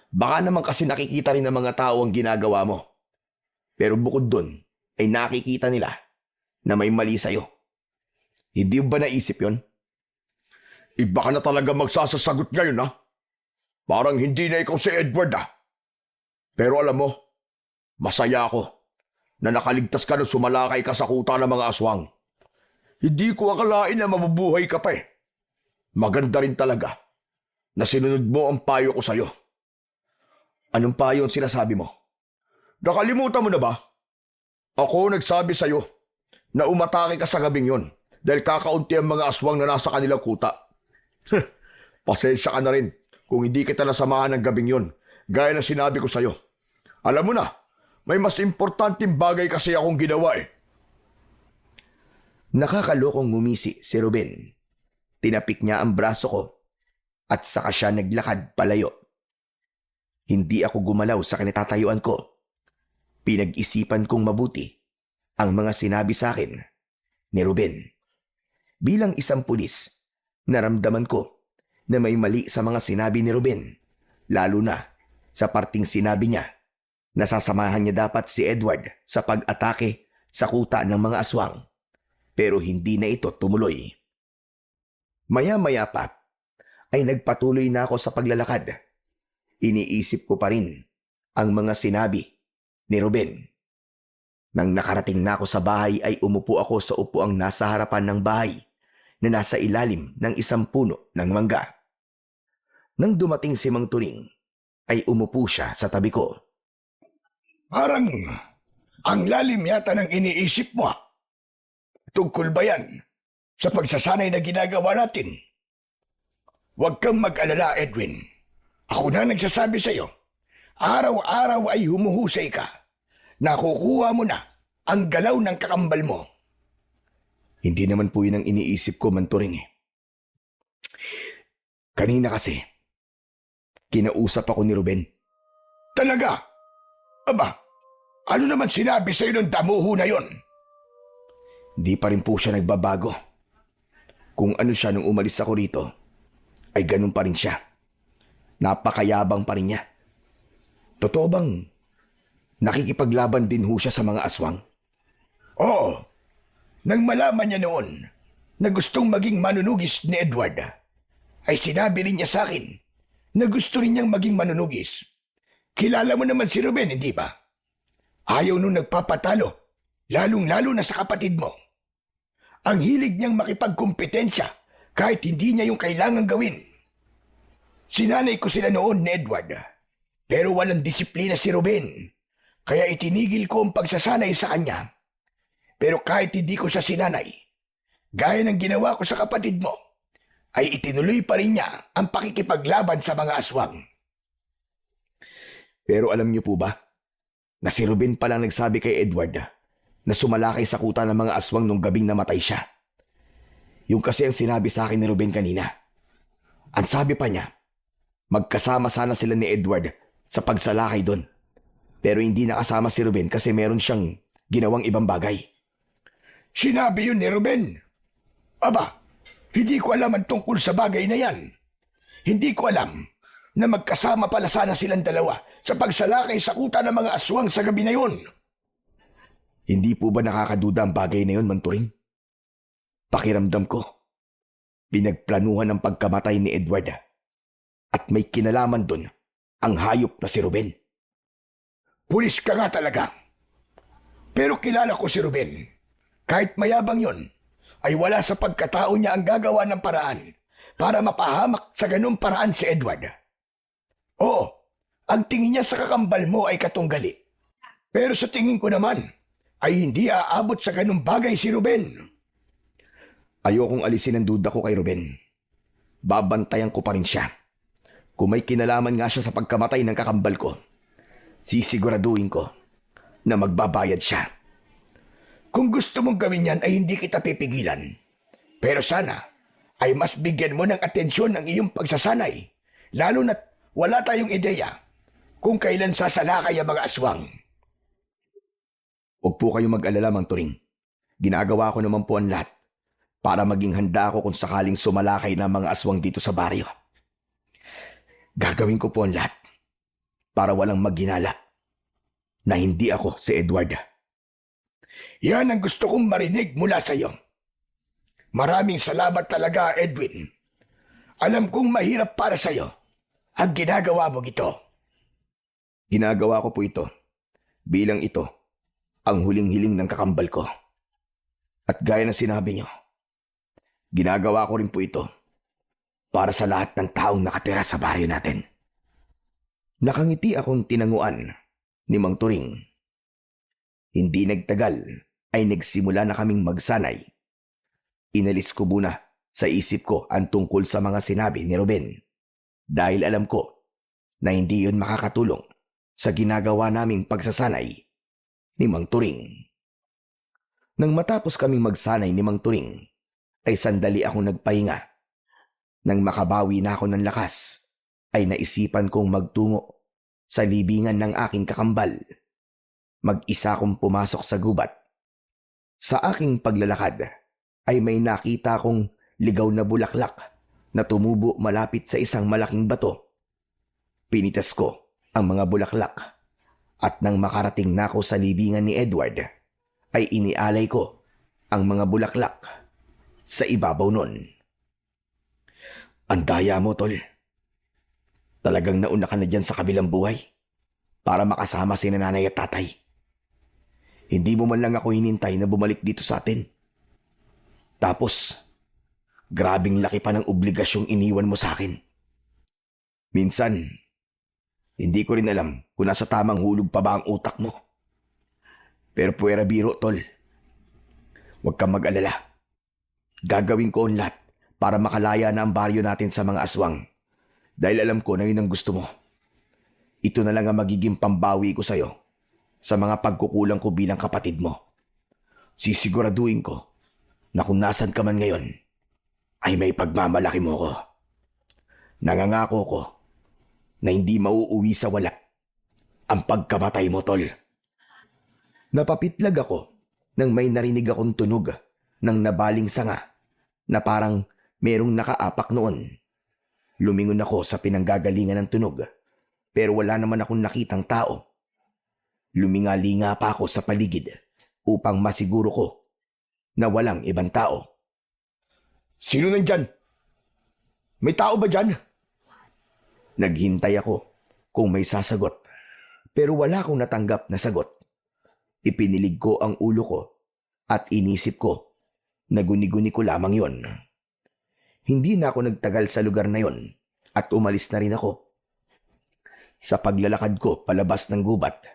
Baka naman kasi nakikita rin ng mga tao ang ginagawa mo. Pero bukod dun, ay nakikita nila na may mali sa'yo. Hindi mo ba naisip yon? Iba ka na talaga magsasasagot ngayon ha? Parang hindi na ikaw si Edward ha? Pero alam mo, masaya ako na nakaligtas ka nung sumalakay ka sa kuta ng mga aswang. Hindi ko akalain na mabubuhay ka pa maganda rin talaga na sinunod mo ang payo ko sa'yo. Anong payo ang sinasabi mo? Nakalimutan mo na ba? Ako nagsabi sa'yo na umatake ka sa gabing yon dahil kakaunti ang mga aswang na nasa kanilang kuta. Pasensya ka na rin kung hindi kita nasamahan ng gabing yon gaya na sinabi ko sa'yo. Alam mo na, may mas importanteng bagay kasi akong ginawa eh. Nakakalokong ngumisi si Ruben. Tinapik niya ang braso ko at saka siya naglakad palayo. Hindi ako gumalaw sa kinatatayuan ko. Pinag-isipan kong mabuti ang mga sinabi sa akin ni Ruben. Bilang isang pulis, naramdaman ko na may mali sa mga sinabi ni Ruben, lalo na sa parting sinabi niya na sasamahan niya dapat si Edward sa pag-atake sa kuta ng mga aswang. Pero hindi na ito tumuloy. Maya-maya pa ay nagpatuloy na ako sa paglalakad. Iniisip ko pa rin ang mga sinabi ni Ruben. Nang nakarating na ako sa bahay ay umupo ako sa upuang nasa harapan ng bahay na nasa ilalim ng isang puno ng mangga. Nang dumating si Mang Turing ay umupo siya sa tabi ko. Parang ang lalim yata ng iniisip mo. Tungkol ba yan sa pagsasanay na ginagawa natin? Huwag kang mag-alala, Edwin. Ako na nagsasabi sa'yo, araw-araw ay humuhusay ka. Nakukuha mo na ang galaw ng kakambal mo. Hindi naman po yun ang iniisip ko, Mang Turing. Kanina kasi, kinausap ako ni Ruben. Talaga? Aba, ano naman sinabi sa'yo ng damuho na yon? Di pa rin po siya nagbabago. Kung ano siya nung umalis ako rito, ay ganun pa rin siya. Napakayabang pa rin niya. Totoo bang nakikipaglaban din ho siya sa mga aswang? Oo. Nang malaman niya noon na gustong maging manunugis ni Edward, ay sinabi rin niya sa akin na gusto rin niyang maging manunugis. Kilala mo naman si Ruben, hindi ba? Ayaw nung nagpapatalo, lalong-lalo na sa kapatid mo. Ang hilig niyang makipagkumpetensya kahit hindi niya yung kailangan gawin. Sinanay ko sila noon ni Edward, pero walang disiplina si Ruben. Kaya itinigil ko ang pagsasanay sa kanya. Pero kahit hindi ko siya sinanay, gaya ng ginawa ko sa kapatid mo, ay itinuloy pa rin niya ang pakikipaglaban sa mga aswang. Pero alam niyo po ba, na si Ruben palang nagsabi kay Edward na sumalakay sa kuta ng mga aswang nung gabing namatay siya. Yung kasi ang sinabi sa akin ni Ruben kanina. Ang sabi pa niya, magkasama sana sila ni Edward sa pagsalakay doon. Pero hindi nakasama si Ruben kasi meron siyang ginawang ibang bagay. Sinabi yun ni Ruben. Aba, hindi ko alam ang tungkol sa bagay na yan. Hindi ko alam na magkasama pala sana silang dalawa sa pagsalakay sa kuta ng mga aswang sa gabi na yun. Hindi po ba nakakaduda ang bagay na yun, Mang Turing? Pakiramdam ko, pinagplanuhan ang pagkamatay ni Edward at may kinalaman doon ang hayop na si Ruben. Pulis ka nga talaga. Pero kilala ko si Ruben. Kahit mayabang yon, ay wala sa pagkatao niya ang gagawa ng paraan para mapahamak sa ganung paraan si Edward. Oo, ang tingin niya sa kakambal mo ay katunggali. Pero sa tingin ko naman, ay hindi aabot sa ganung bagay si Ruben. Ayokong alisin ang duda ko kay Ruben. Babantayan ko pa rin siya. Kung may kinalaman nga siya sa pagkamatay ng kakambal ko, sisiguraduhin ko na magbabayad siya. Kung gusto mong gawin yan ay hindi kita pipigilan. Pero sana ay mas bigyan mo ng atensyon ang iyong pagsasanay. Lalo na't wala tayong ideya kung kailan sasalakay ang mga aswang. Huwag po kayong mag-alala, Mang Turing. Ginagawa ko naman po ang lahat para maging handa ako kung sakaling sumalakay na mga aswang dito sa baryo. Gagawin ko po ang lahat para walang magginala na hindi ako si Edward. Yan ang gusto kong marinig mula sa iyo. Maraming salamat talaga, Edwin. Alam kong mahirap para sa iyo ang ginagawa mo ito. Ginagawa ko po ito bilang ito ang huling-hiling ng kakambal ko. At gaya na sinabi niyo, ginagawa ko rin po ito para sa lahat ng taong nakatira sa baryo natin. Nakangiti akong tinanguan ni Mang Turing. Hindi nagtagal ay nagsimula na kaming magsanay. Inalis ko muna sa isip ko ang tungkol sa mga sinabi ni Ruben dahil alam ko na hindi yun makakatulong sa ginagawa naming pagsasanay ni Mang Turing. Nang matapos kaming magsanay ni Mang Turing, ay sandali akong nagpahinga. Nang makabawi na ako ng lakas, ay naisipan kong magtungo sa libingan ng aking kakambal. Mag-isa akong pumasok sa gubat. Sa aking paglalakad, ay may nakita kong ligaw na bulaklak na tumubo malapit sa isang malaking bato. Pinitas ko ang mga bulaklak at nang makarating na ako sa libingan ni Edward, ay inialay ko ang mga bulaklak sa ibabaw nun. Ang daya mo, tol. Talagang nauna ka na dyan sa kabilang buhay para makasama si nanay at tatay. Hindi mo man lang ako hinintay na bumalik dito sa atin. Tapos, grabing laki pa ng obligasyong iniwan mo sa akin. Minsan, hindi ko rin alam kung nasa tamang hulog pa ba ang utak mo. Pero puwera biro, tol. Huwag kang mag-alala. Gagawin ko ang lahat para makalaya na ang baryo natin sa mga aswang. Dahil alam ko na yun ang gusto mo. Ito na lang ang magiging pambawi ko sa'yo sa mga pagkukulang ko bilang kapatid mo. Sisiguraduhin ko na kung nasan ka man ngayon, ay may pagmamalaki mo ko. Nangangako ko na hindi mauuwi sa wala ang pagkamatay mo, tol. Napapitlag ako nang may narinig akong tunog ng nabaling sanga na parang merong nakaapak noon. Lumingon ako sa pinanggagalingan ng tunog pero wala naman akong nakitang tao. Lumingalinga pa ako sa paligid upang masiguro ko na walang ibang tao. Sino nandyan? May tao ba dyan? Naghintay ako kung may sasagot pero wala akong natanggap na sagot. Ipinilig ko ang ulo ko at inisip ko na guni-guni ko lamang yon. Hindi na ako nagtagal sa lugar na yon at umalis na rin ako. Sa paglalakad ko palabas ng gubat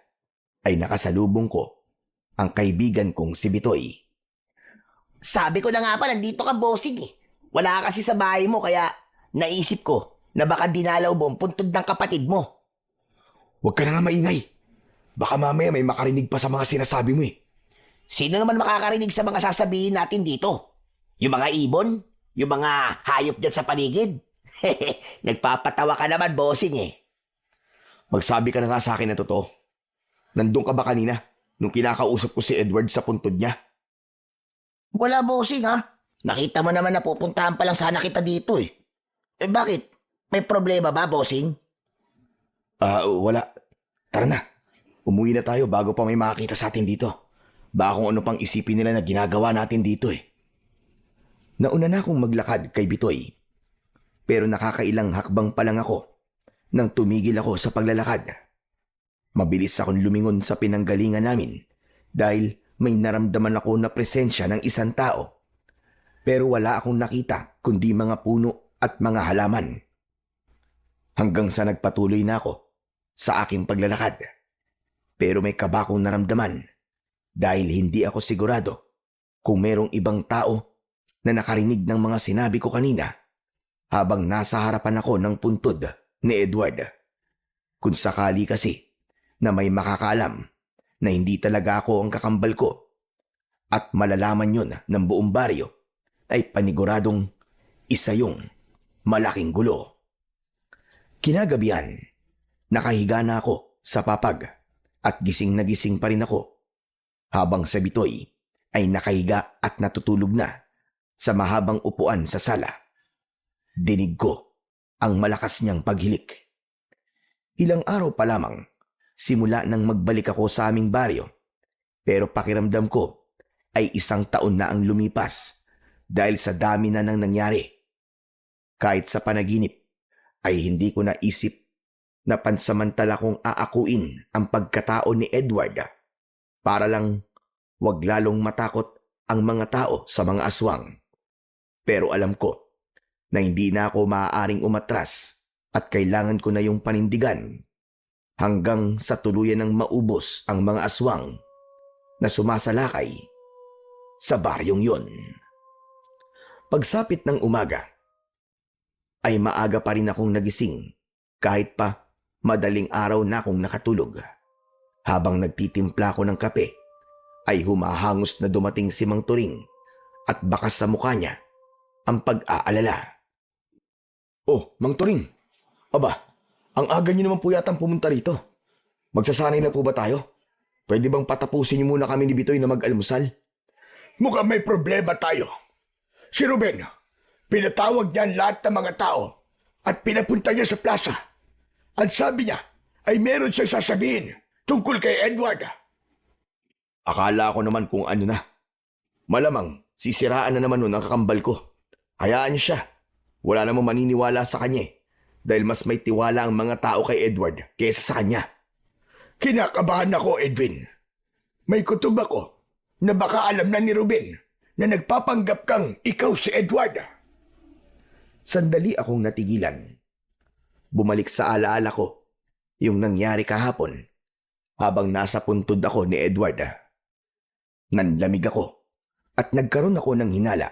ay nakasalubong ko ang kaibigan kong si Bitoy. Sabi ko na nga pa, nandito ka, bossing eh. Wala ka kasi sa bahay mo, kaya naisip ko na baka dinalaw mo ang puntod ng kapatid mo. Huwag ka na nga maingay. Baka mamaya may makarinig pa sa mga sinasabi mo eh. Sino naman makakarinig sa mga sasabihin natin dito? Yung mga ibon? Yung mga hayop dyan sa paligid? Nagpapatawa ka naman, bossing eh. Magsabi ka na nga sa akin na totoo. Nandun ka ba kanina nung kinakausap ko si Edward sa puntod niya? Wala, bossing ha. Nakita mo naman na pupuntahan pa lang sana kita dito eh. Eh bakit? May problema ba, bossing? Wala. Tara na. Umuwi na tayo bago pa may makakita sa atin dito. Baka kung ano pang isipin nila na ginagawa natin dito eh. Nauna na akong maglakad kay Bitoy. Pero nakakailang hakbang pa lang ako nang tumigil ako sa paglalakad. Mabilis akong lumingon sa pinanggalingan namin dahil may naramdaman ako na presensya ng isang tao. Pero wala akong nakita kundi mga puno at mga halaman. Hanggang sa nagpatuloy na ako sa aking paglalakad. Pero may kaba akong naramdaman dahil hindi ako sigurado kung merong ibang tao na nakarinig ng mga sinabi ko kanina habang nasa harapan ako ng puntod ni Edward. Kung sakali kasi na may makakaalam na hindi talaga ako ang kakambal ko at malalaman yun ng buong baryo, ay paniguradong isa yung malaking gulo. Kinagabihan, nakahiga na ako sa papag at gising na gising pa rin ako habang si Bitoy ay nakahiga at natutulog na sa mahabang upuan sa sala. Dinig ko ang malakas niyang paghilik. Ilang araw pa lamang simula nang magbalik ako sa aming baryo pero pakiramdam ko ay 1 taon na ang lumipas dahil sa dami na nang nangyari. Kahit sa panaginip ay hindi ko naisip na pansamantala kong aakuin ang pagkatao ni Edward para lang wag lalong matakot ang mga tao sa mga aswang. Pero alam ko na hindi na ako maaaring umatras at kailangan ko na yung panindigan hanggang sa tuluyan ng maubos ang mga aswang na sumasalakay sa baryong yon. Pagsapit ng umaga, ay maaga pa rin akong nagising kahit pa madaling araw na akong nakatulog. Habang nagtitimpla ko ng kape, ay humahangos na dumating si Mang Turing at bakas sa mukha niya ang pag-aalala. Oh, Mang Turing. Aba, ang aga niyo naman po yatang pumunta rito. Magsasanay na po ba tayo? Pwede bang patapusin niyo muna kami ni Bitoy na mag-almusal? Mukhang may problema tayo. Si Ruben, pinatawag niya ang lahat ng mga tao at pinapunta niya sa plaza. At sabi niya ay meron siyang sasabihin tungkol kay Edward. Akala ko naman kung ano na. Malamang sisiraan na naman nun ang kakambal ko. Hayaan niyo siya. Wala namang maniniwala sa kanya dahil mas may tiwala ang mga tao kay Edward kaysa sa kanya. Kinakabahan ako, Edwin. May kutob ako na baka alam na ni Ruben na nagpapanggap kang ikaw si Edward. Sandali akong natigilan. Bumalik sa alaala ko yung nangyari kahapon habang nasa puntod ako ni Edward. Nanlamig ako at nagkaroon ako ng hinala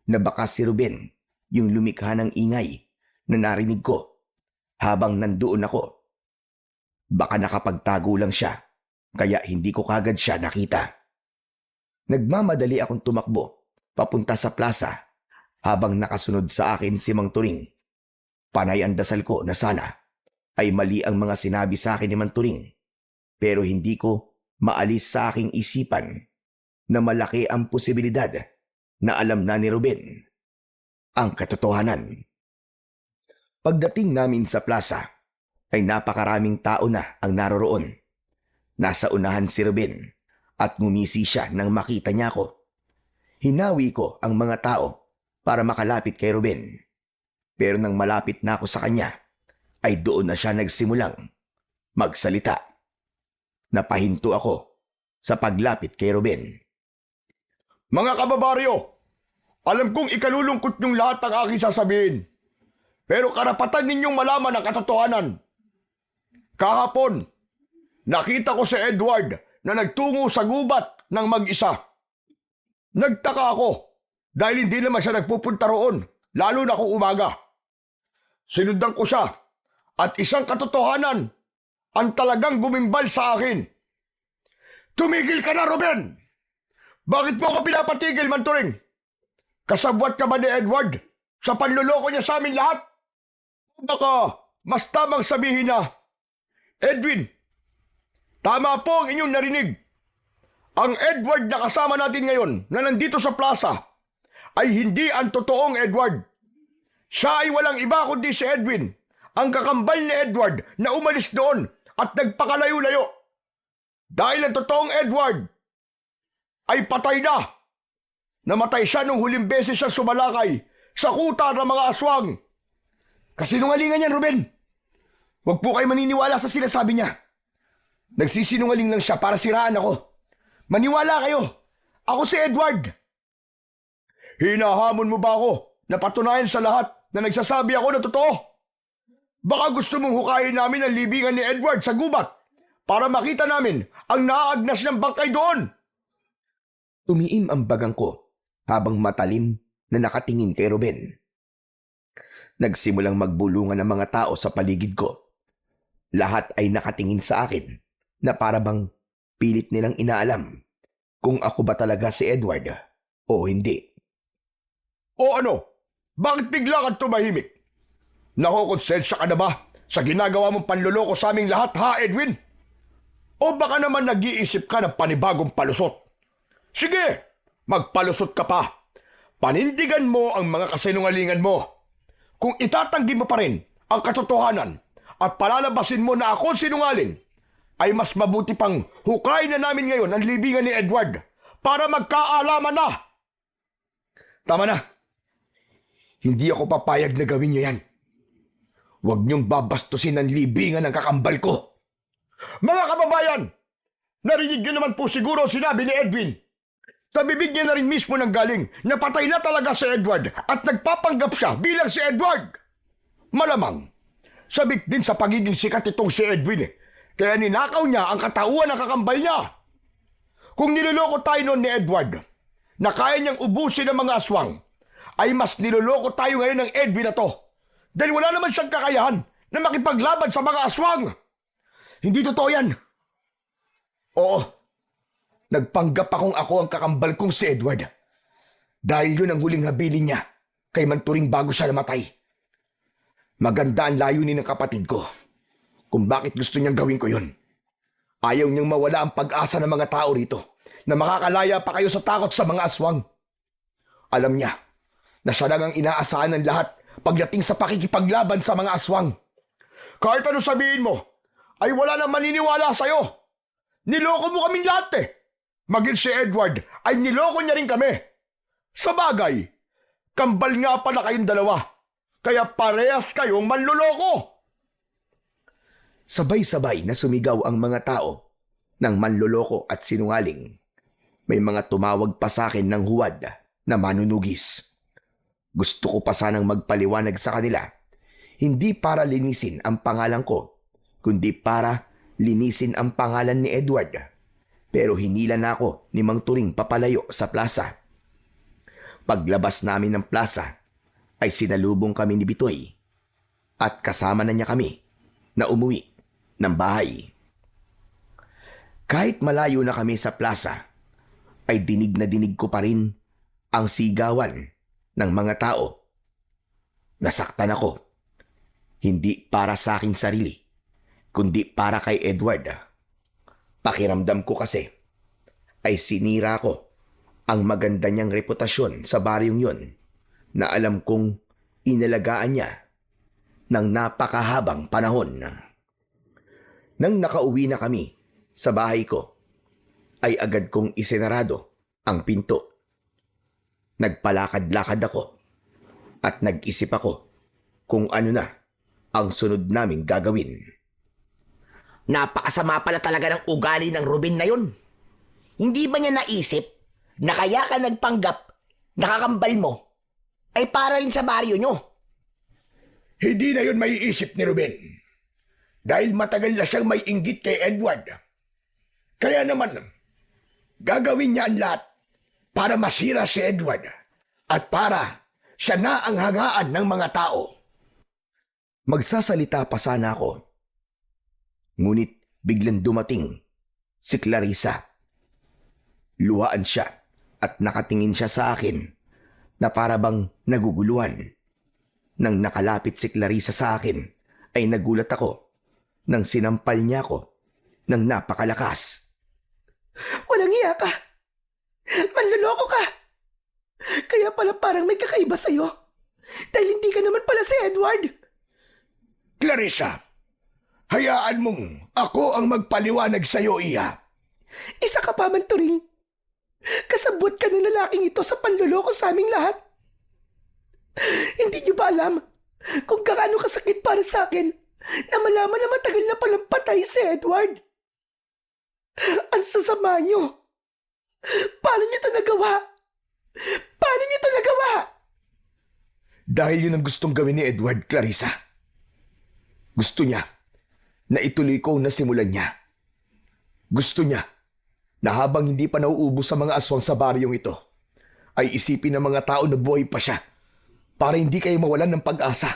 na baka si Ruben yung lumikha ng ingay na narinig ko habang nandoon ako. Baka nakapagtago lang siya kaya hindi ko kagad siya nakita. Nagmamadali akong tumakbo papunta sa plaza habang nakasunod sa akin si Mang Turing. Panay ang dasal ko na sana ay mali ang mga sinabi sa akin ni Mang Turing, pero hindi ko maalis sa aking isipan na malaki ang posibilidad na alam na ni Ruben ang katotohanan. Pagdating namin sa plaza ay napakaraming tao na ang naroroon. Nasa unahan si Ruben at ngumisi siya nang makita niya ako. Hinawi ko ang mga tao para makalapit kay Ruben. Pero nang malapit na ako sa kanya, ay doon na siya nagsimulang magsalita. Napahinto ako sa paglapit kay Ruben. Mga kababaryo, alam kong ikalulungkot niyong lahat ang aking sasabihin. Pero karapatan ninyong malaman ang katotohanan. Kahapon, nakita ko si Edward na nagtungo sa gubat ng mag-isa. Nagtaka ako dahil hindi naman siya nagpupunta roon, lalo na kung umaga. Sinundan ko siya at isang katotohanan ang talagang gumimbal sa akin. Tumigil ka na, Ruben! Bakit mo ako pinapatigil, Mang Turing? Kasabwat ka ba ni Edward sa panluloko niya sa amin lahat? O baka mas tamang sabihin na, Edwin, tama po ang inyong narinig. Ang Edward na kasama natin ngayon na nandito sa plaza ay hindi ang totoong Edward. Siya ay walang iba kundi si Edwin, ang kakambal ni Edward na umalis doon at nagpakalayo-layo. Dahil ang totoong Edward ay patay na. Namatay siya nung huling beses siya sumalakay sa kuta ng mga aswang. Kasinungalingan yan, Ruben. Huwag po kayo maniniwala sa sinasabi niya. Nagsisinungaling lang siya para siraan ako. Maniwala kayo. Ako si Edward. Hinahamon mo ba ako na patunayan sa lahat na nagsasabi ako na totoo? Baka gusto mong hukayin namin ang libingan ni Edward sa gubat para makita namin ang naaagnas ng bangkay doon. Tumiim ang bagang ko habang matalim na nakatingin kay Ruben. Nagsimulang magbulungan ang mga tao sa paligid ko. Lahat ay nakatingin sa akin na parabang pilit nilang inaalam kung ako ba talaga si Edward o hindi. O ano? Bakit bigla kang tumahimik? Nakukonsensya ka na ba sa ginagawa mong panluloko sa aming lahat, ha, Edwin? O baka naman nag-iisip ka ng panibagong palusot? Sige, magpalusot ka pa. Panindigan mo ang mga kasinungalingan mo. Kung itatanggi mo pa rin ang katotohanan at palalabasin mo na ako sinungaling, ay mas mabuti pang hukayin na namin ngayon ang libingan ni Edward para magkaalaman na. Tama na. Hindi ako papayag na gawin niyo yan. Huwag niyong babastusin ang libingan ng kakambal ko. Mga kababayan, narinig niyo naman po siguro sinabi ni Edwin. Sa bibig niya na rin mismo nang galing na patay na talaga si Edward at nagpapanggap siya bilang si Edward. Malamang, sabik din sa pagiging sikat itong si Edwin kaya ninakaw niya ang katauhan ng kakambal niya. Kung niloloko tayo noon ni Edward na kaya niyang ubusin ang mga aswang, ay mas niloloko tayo ngayon ng Edwin na to dahil wala naman siyang kakayahan na makipaglaban sa mga aswang. Hindi totoo yan. Oo, nagpanggap akong ako ang kakambal kong si Edward. Dahil yun ang huling habilin niya kay Manturing bago siya namatay. Maganda ang layunin ng kapatid ko kung bakit gusto niyang gawin ko yun. Ayaw niyang mawala ang pag-asa ng mga tao rito na makakalaya pa kayo sa takot sa mga aswang. Alam niya na siya lang ang inaasahan ng lahat pagdating sa pakikipaglaban sa mga aswang. Kahit ano sabihin mo, ay wala nang maniniwala sa'yo. Niloko mo kaming lahat eh. Maging si Edward ay niloko niya rin kami. Sa bagay, kambal nga pala kayong dalawa. Kaya parehas kayong manloloko. Sabay-sabay na sumigaw ang mga tao ng manloloko at sinungaling. May mga tumawag pa sa akin ng huwad na manunugis. Gusto ko pa sanang magpaliwanag sa kanila, hindi para linisin ang pangalan ko, kundi para linisin ang pangalan ni Edward. Pero hinila na ako ni Mang Turing papalayo sa plaza. Paglabas namin ng plaza, ay sinalubong kami ni Bitoy at kasama na niya kami na umuwi ng bahay. Kahit malayo na kami sa plaza, ay dinig na dinig ko pa rin ang sigawan ng mga tao. Nasaktan ako, hindi para sa aking sarili, kundi para kay Edward. Pakiramdam ko kasi ay sinira ko ang maganda niyang reputasyon sa baryong yon na alam kong inalagaan niya ng napakahabang panahon. Nang nakauwi na kami sa bahay ko, ay agad kong isinarado ang pinto. Nagpalakad-lakad ako at nag-isip ako kung ano na ang sunod naming gagawin. Napakasama pala talaga ng ugali ng Ruben na yun. Hindi ba niya naisip na kaya ka nagpanggap, nakakambal mo, ay para rin sa baryo nyo? Hindi na yun maiisip ni Ruben. Dahil matagal na siyang may inggit kay Edward. Kaya naman, gagawin niya ang lahat para masira si Edward at para siya na ang hangaan ng mga tao. Magsasalita pa sana ako. Ngunit biglang dumating si Clarissa. Luhaan siya at nakatingin siya sa akin na para bang naguguluhan. Nang nakalapit si Clarissa sa akin, ay nagulat ako nang sinampal niya ako ng napakalakas. Walang iya ka. Manloloko ka. Kaya pala parang may kakaiba sa'yo. Dahil hindi ka naman pala si Edward. Clarissa, hayaan mong ako ang magpaliwanag sa'yo, Iya. Isa ka pa, Manturing. Kasabot ka ng lalaking ito sa panloloko sa aming lahat. Hindi niyo ba alam kung gaano kasakit para sa akin na malaman na matagal na palang patay si Edward? Ang sasama niyo. Paano niyo ito nagawa? Paano niyo ito nagawa? Dahil yun ang gustong gawin ni Edward, Clarissa. Gusto niya na ituloy ko na simulan niya. Gusto niya na habang hindi pa nauubos sa mga aswang sa baryong ito, ay isipin ng mga tao na buhay pa siya para hindi kayo mawalan ng pag-asa.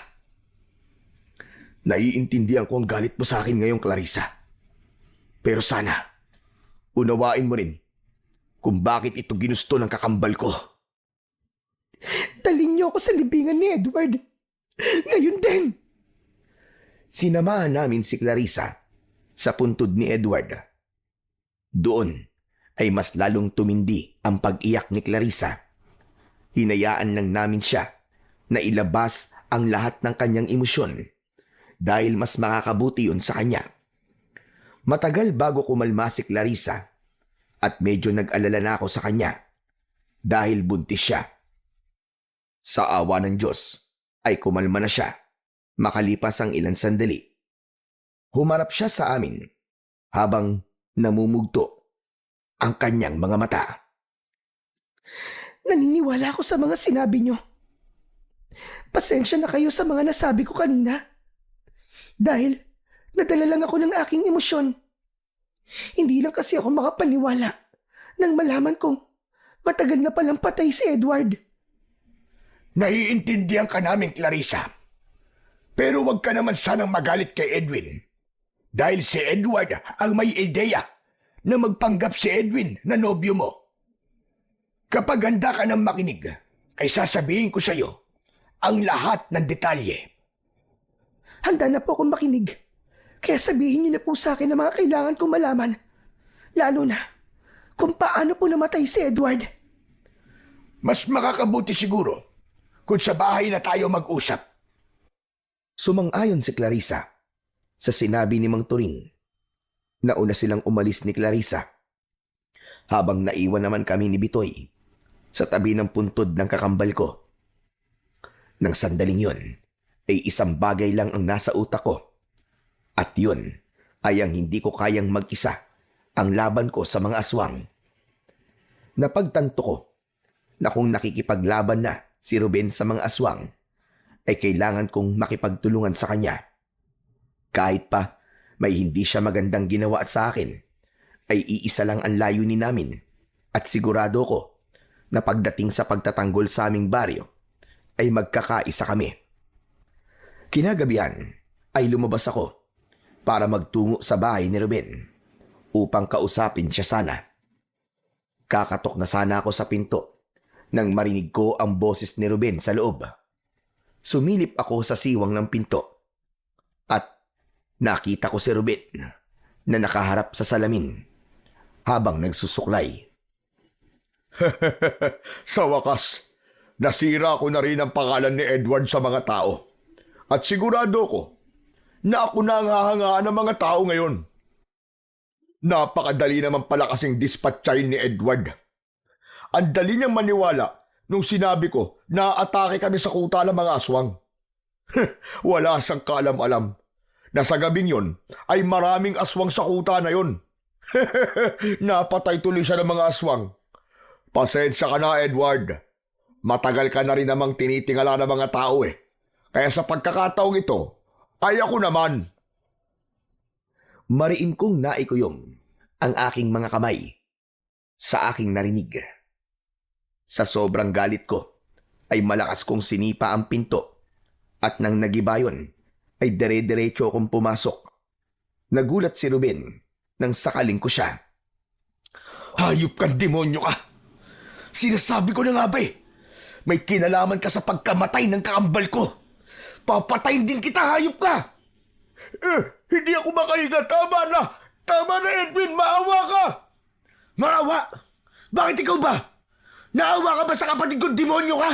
Naiintindihan ko ang galit mo sa akin ngayon, Clarissa. Pero sana, unawain mo rin kung bakit ito ginusto ng kakambal ko. Dalhin niyo ako sa libingan ni Edward. Ngayon din. Sinamahan namin si Clarissa sa puntod ni Edward. Doon ay mas lalong tumindi ang pag-iyak ni Clarissa. Hinayaan lang namin siya na ilabas ang lahat ng kanyang emosyon dahil mas makakabuti yun sa kanya. Matagal bago kumalma si Clarissa at medyo nag-alala na ako sa kanya dahil buntis siya. Sa awa ng Diyos ay kumalma na siya makalipas ang ilang sandali. Humarap siya sa amin habang namumugto ang kanyang mga mata. Naniniwala ako sa mga sinabi niyo. Pasensya na kayo sa mga nasabi ko kanina. Dahil nadala lang ako ng aking emosyon. Hindi lang kasi ako makapaniwala nang malaman kong matagal na palang patay si Edward. Naiintindihan ka namin, Clarissa. Pero wag ka naman sanang magalit kay Edwin. Dahil si Edward ang may ideya na magpanggap si Edwin na nobyo mo. Kapag handa ka ng makinig, ay sasabihin ko sa iyo ang lahat ng detalye. Handa na po akong makinig. Kaya sabihin niyo na po sa akin ang mga kailangan kong malaman. Lalo na kung paano po namatay si Edward. Mas makakabuti siguro kung sa bahay na tayo mag-usap. Sumang-ayon si Clarissa sa sinabi ni Mang Turing. Nauna silang umalis ni Clarissa, habang naiwan naman kami ni Bitoy sa tabi ng puntod ng kakambal ko. Nang sandaling yon, ay isang bagay lang ang nasa utak ko. At yun ay ang hindi ko kayang mag-isa ang laban ko sa mga aswang. Napagtanto ko na kung nakikipaglaban na si Ruben sa mga aswang, ay kailangan kong makipagtulungan sa kanya. Kahit pa may hindi siya magandang ginawa sa akin, ay iisa lang ang layunin namin at sigurado ko na pagdating sa pagtatanggol sa aming baryo, ay magkakaisa kami. Kinagabihan ay lumabas ako para magtungo sa bahay ni Ruben upang kausapin siya sana. Kakatok na sana ako sa pinto nang marinig ko ang boses ni Ruben sa loob. Sumilip ako sa siwang ng pinto at nakita ko si Ruben na nakaharap sa salamin habang nagsusuklay. Sa wakas, nasira ko na rin ang pangalan ni Edward sa mga tao. At sigurado ko na ako na ang hahangaan ng mga tao ngayon. Napakadali naman pala kasing dispatchahin ni Edward. Ang dali niyang maniwala nung sinabi ko na atake kami sa kuta ng mga aswang. Wala siyang kaalam-alam na sa gabing yon ay maraming aswang sa kuta na yon. Napatay tuloy siya ng mga aswang. Pasensya ka na, Edward. Matagal ka na rin namang tinitingala ng mga tao eh. Kaya sa pagkakataong ito, ay ako naman. Mariin kong naikuyom ang aking mga kamay sa aking narinig. Sa sobrang galit ko, ay malakas kong sinipa ang pinto at nang nagibayon, ay dire-diretso akong pumasok. Nagulat si Ruben nang sakaling ko siya. Hayop kang demonyo ka! Sinasabi ko na nga ba eh, may kinalaman ka sa pagkamatay ng kakambal ko. Papatayin din kita, hayop ka! Hindi ako makahinga. Tama na! Tama na, Edwin! Maawa ka! Maawa? Bakit ikaw ba? Naawa ka ba sa kapatid kong demonyo ka?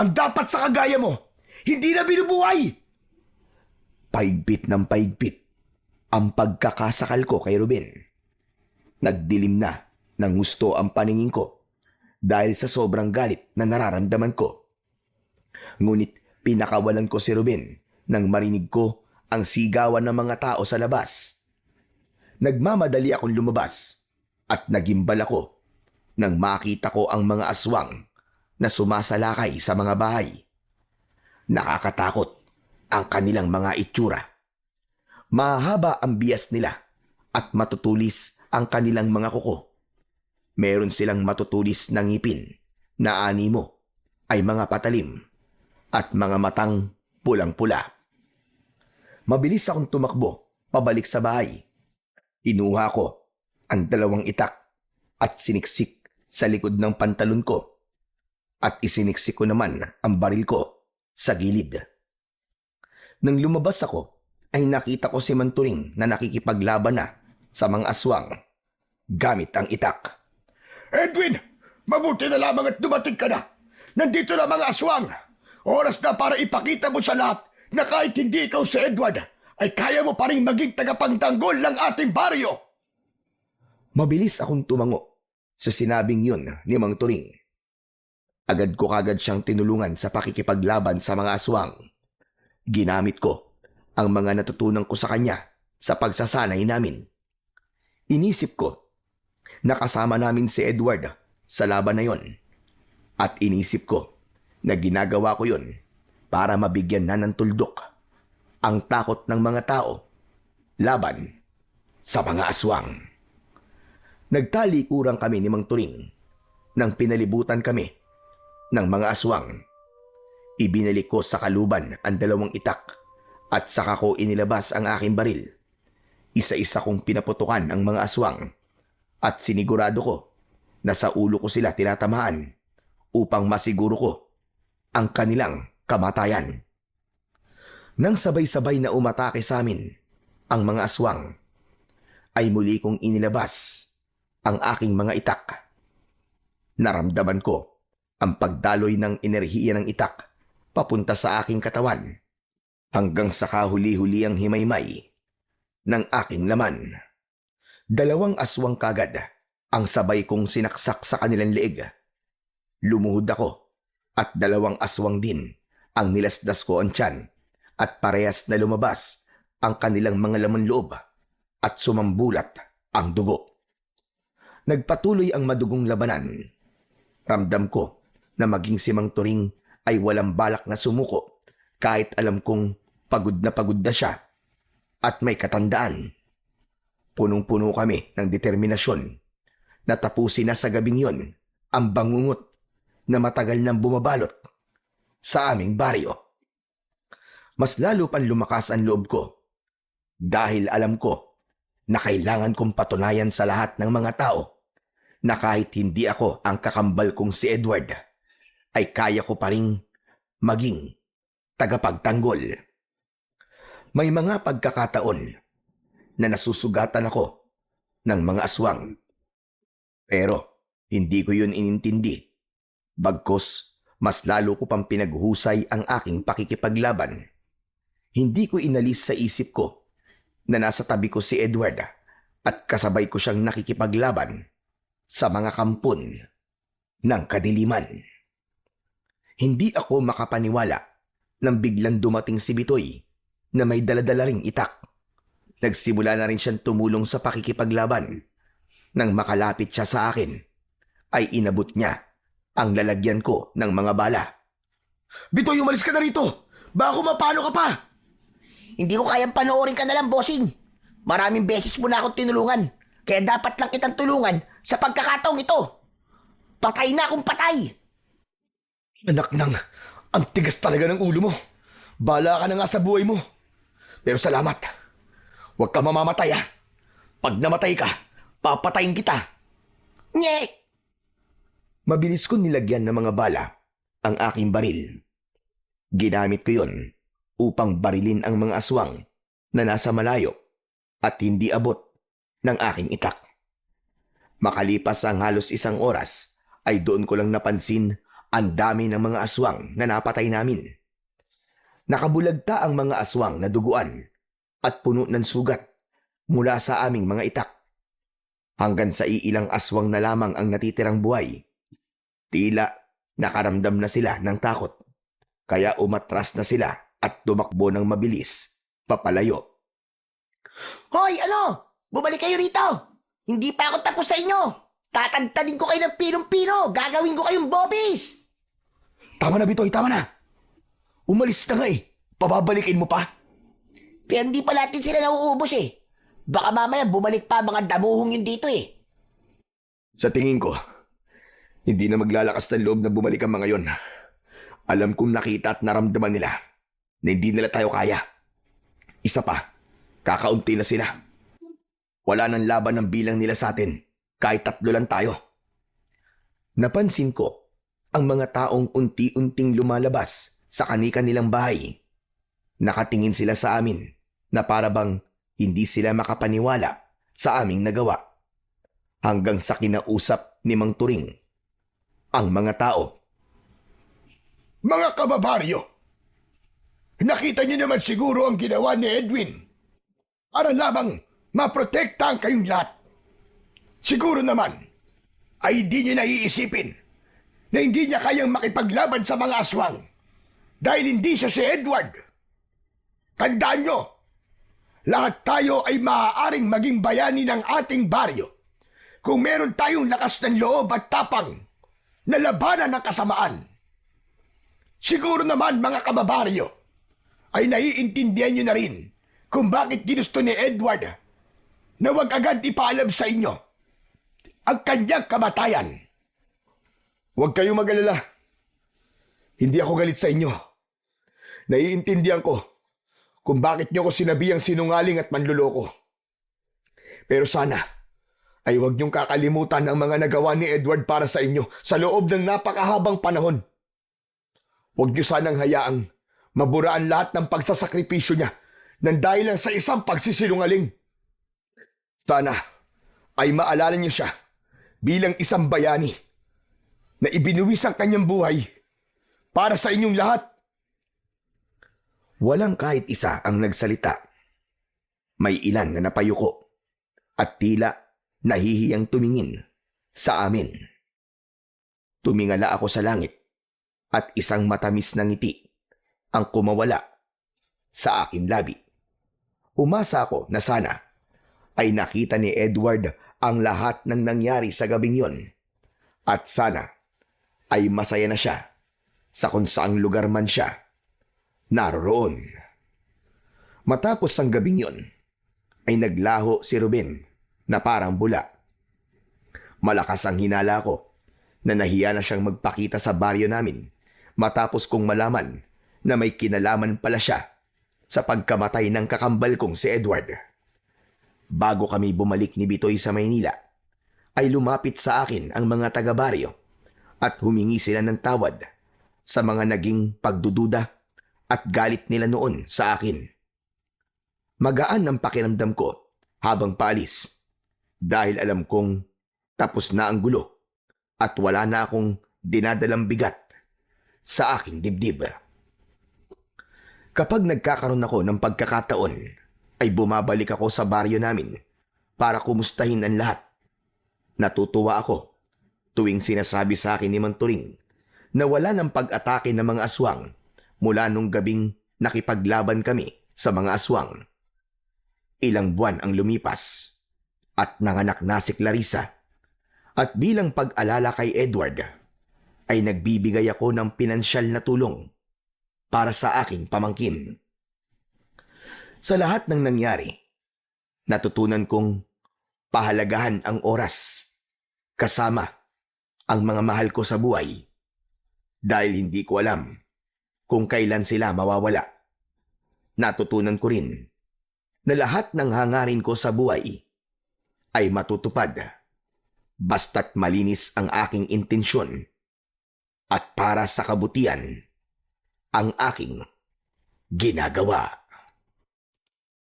Ang dapat sa kagaya mo, hindi na binubuhay! Paigpit ng paigpit ang pagkakasakal ko kay Ruben. Nagdilim na ng gusto ang paningin ko dahil sa sobrang galit na nararamdaman ko. Ngunit pinakawalan ko si Ruben nang marinig ko ang sigawan ng mga tao sa labas. Nagmamadali akong lumabas at nagimbal ako nang makita ko ang mga aswang na sumasalakay sa mga bahay. Nakakatakot ang kanilang mga itsura. Mahaba ang bias nila at matutulis ang kanilang mga kuko. Meron silang matutulis na ngipin na animo ay mga patalim at mga matang pulang-pula. Mabilis akong tumakbo pabalik sa bahay. Inuha ko ang 2 itak at siniksik sa likod ng pantalon ko at isiniksik ko naman ang baril ko sa gilid. Nang lumabas ako, ay nakita ko si Manturing na nakikipaglaban na sa mga aswang gamit ang itak. Edwin! Mabuti na lamang at dumating ka na! Nandito na mga aswang! Oras na para ipakita mo sa lahat na kahit hindi ikaw si Edward, ay kaya mo pa rin maging tagapagtanggol ng ating baryo! Mabilis akong tumango sa sinabing yun ni Mang Turing. Agad ko kagad siyang tinulungan sa pakikipaglaban sa mga aswang. Ginamit ko ang mga natutunan ko sa kanya sa pagsasanay namin. Inisip ko na kasama namin si Edward sa laban na yon At inisip ko na ginagawa ko yun para mabigyan na ng tuldok ang takot ng mga tao laban sa mga aswang. Nagtalikuran kami ni Mang Turing nang pinalibutan kami ng mga aswang. Ibinalik ko sa kaluban ang 2 itak at saka ko inilabas ang aking baril. Isa-isa kong pinaputukan ang mga aswang at sinigurado ko na sa ulo ko sila tinatamaan upang masiguro ko ang kanilang kamatayan. Nang sabay-sabay na umatake sa amin ang mga aswang, ay muli kong inilabas ang aking mga itak. Naramdaman ko ang pagdaloy ng enerhiya ng itak papunta sa aking katawan hanggang sa kahuli-huli ang himaymay ng aking laman. 2 aswang kagad ang sabay kong sinaksak sa kanilang leeg. Lumuhod ako at 2 aswang din ang nilasdas ko ang tiyan at parehas na lumabas ang kanilang mga laman loob at sumambulat ang dugo. Nagpatuloy ang madugong labanan. Ramdam ko na maging si Mang Turing ay walang balak na sumuko kahit alam kong pagod na siya at may katandaan. Punong-puno kami ng determinasyon na tapusin na sa gabing yon ang bangungot na matagal nang bumabalot sa aming baryo. Mas lalo pang lumakas ang loob ko dahil alam ko na kailangan kong patunayan sa lahat ng mga tao na kahit hindi ako ang kakambal kong si Edward, ay kaya ko pa ring maging tagapagtanggol. May mga pagkakataon na nasusugatan ako ng mga aswang. Pero hindi ko yun inintindi. Bagkus, mas lalo ko pang pinaghusay ang aking pakikipaglaban. Hindi ko inalis sa isip ko na nasa tabi ko si Edward at kasabay ko siyang nakikipaglaban sa mga kampon ng kadiliman. Hindi ako makapaniwala nang biglang dumating si Bitoy na may daladala ring itak. Nagsimula na rin siyang tumulong sa pakikipaglaban. Nang makalapit siya sa akin, ay inabot niya ang lalagyan ko ng mga bala. Bitoy, umalis ka na rito! Baka mapano ka pa! Hindi ko kayang panoorin ka na lang, bossing. Maraming beses mo na akong tinulungan. Kaya dapat lang kitang tulungan sa pagkakataong ito. Patay na akong patay. Anak nang, ang tigas talaga ng ulo mo. Bala ka na nga sa buhay mo. Pero salamat. Huwag ka mamamatay, ha. Pag namatay ka, papatayin kita. Nye! Mabilis ko nilagyan ng mga bala ang aking baril. Ginamit ko yon upang barilin ang mga aswang na nasa malayo at hindi abot ng aking itak. Makalipas ang halos 1 oras, ay doon ko lang napansin ang dami ng mga aswang na napatay namin. Nakabulagta ang mga aswang na duguan at puno ng sugat mula sa aming mga itak. Hanggang sa iilang aswang na lamang ang natitirang buhay. Tila nakaramdam na sila ng takot, kaya umatras na sila at tumakbo ng mabilis papalayo. Hoy, ano? Bumalik kayo rito! Hindi pa ako tapos sa inyo! Tatagtadin ko kayo ng pinong-pino! Gagawin ko kayong bobbies! Tama na, Bitoy, tama na. Umalis na nga eh. Pababalikin mo pa. Kaya hindi pa natin sila nauubos eh. Baka mamaya bumalik pa mga damuhong yun dito eh. Sa tingin ko, hindi na maglalakas ng loob na bumalik ang mga yon. Alam kong nakita at naramdaman nila na hindi nila tayo kaya. Isa pa, kakaunti na sila. Wala nang laban ng bilang nila sa atin, kahit 3 lang tayo. Napansin ko ang mga taong unti-unting lumalabas sa kani-kanilang bahay. Nakatingin sila sa amin na para bang hindi sila makapaniwala sa aming nagawa. Hanggang sa kinausap ni Mang Turing ang mga tao. Mga kababaryo, nakita niyo naman siguro ang ginawa ni Edwin para lamang maprotektahan kayong lahat. Siguro naman ay hindi niyo naiisipin na hindi niya kayang makipaglaban sa mga aswang dahil hindi siya si Edward. Tandaan niyo, lahat tayo ay maaaring maging bayani ng ating baryo kung meron tayong lakas ng loob at tapang na labanan ng kasamaan. Siguro naman mga kababaryo ay naiintindihan nyo na rin kung bakit ginusto ni Edward na wag agad ipaalam sa inyo ang kanyang kamatayan. Huwag kayong mag-alala. Hindi ako galit sa inyo. Naiintindihan ko kung bakit niyo ko sinabihang sinungaling at manluloko. Pero sana ay huwag niyong kakalimutan ang mga nagawa ni Edward para sa inyo sa loob ng napakahabang panahon. Huwag niyo sanang hayaang maburaan lahat ng pagsasakripisyo niya nang dahil lang sa isang pagsisinungaling. Sana ay maalala niyo siya bilang isang bayani na ibinuwis ang kanyang buhay para sa inyong lahat. Walang kahit isa ang nagsalita. May ilan na napayuko at tila nahihiyang tumingin sa amin. Tumingala ako sa langit at isang matamis na ngiti ang kumawala sa aking labi. Umasa ako na sana ay nakita ni Edward ang lahat ng nangyari sa gabing yon at sana ay masaya na siya sa kung saang lugar man siya naroroon. Matapos ang gabing yon ay naglaho si Ruben na parang bula. Malakas ang hinala ko na nahiya na siyang magpakita sa baryo namin matapos kong malaman na may kinalaman pala siya sa pagkamatay ng kakambal kong si Edward. Bago kami bumalik ni Bitoy sa Maynila, ay lumapit sa akin ang mga taga-baryo at humingi sila ng tawad sa mga naging pagdududa at galit nila noon sa akin. Magaan ang pakiramdam ko habang paalis dahil alam kong tapos na ang gulo at wala na akong dinadalang bigat sa aking dibdib. Kapag nagkakaroon ako ng pagkakataon, ay bumabalik ako sa baryo namin para kumustahin ang lahat. Natutuwa ako tuwing sinasabi sa akin ni Manturing na wala ng pag-atake ng mga aswang mula nung gabing nakipaglaban kami sa mga aswang. Ilang buwan ang lumipas at nanganak na si Clarissa at bilang pag-alala kay Edward ay nagbibigay ako ng pinansyal na tulong para sa aking pamangkin. Sa lahat ng nangyari, natutunan kong pahalagahan ang oras kasama ang mga mahal ko sa buhay dahil hindi ko alam kung kailan sila mawawala. Natutunan ko rin na lahat ng hangarin ko sa buhay ay matutupad basta't malinis ang aking intensyon at para sa kabutihan ang aking ginagawa.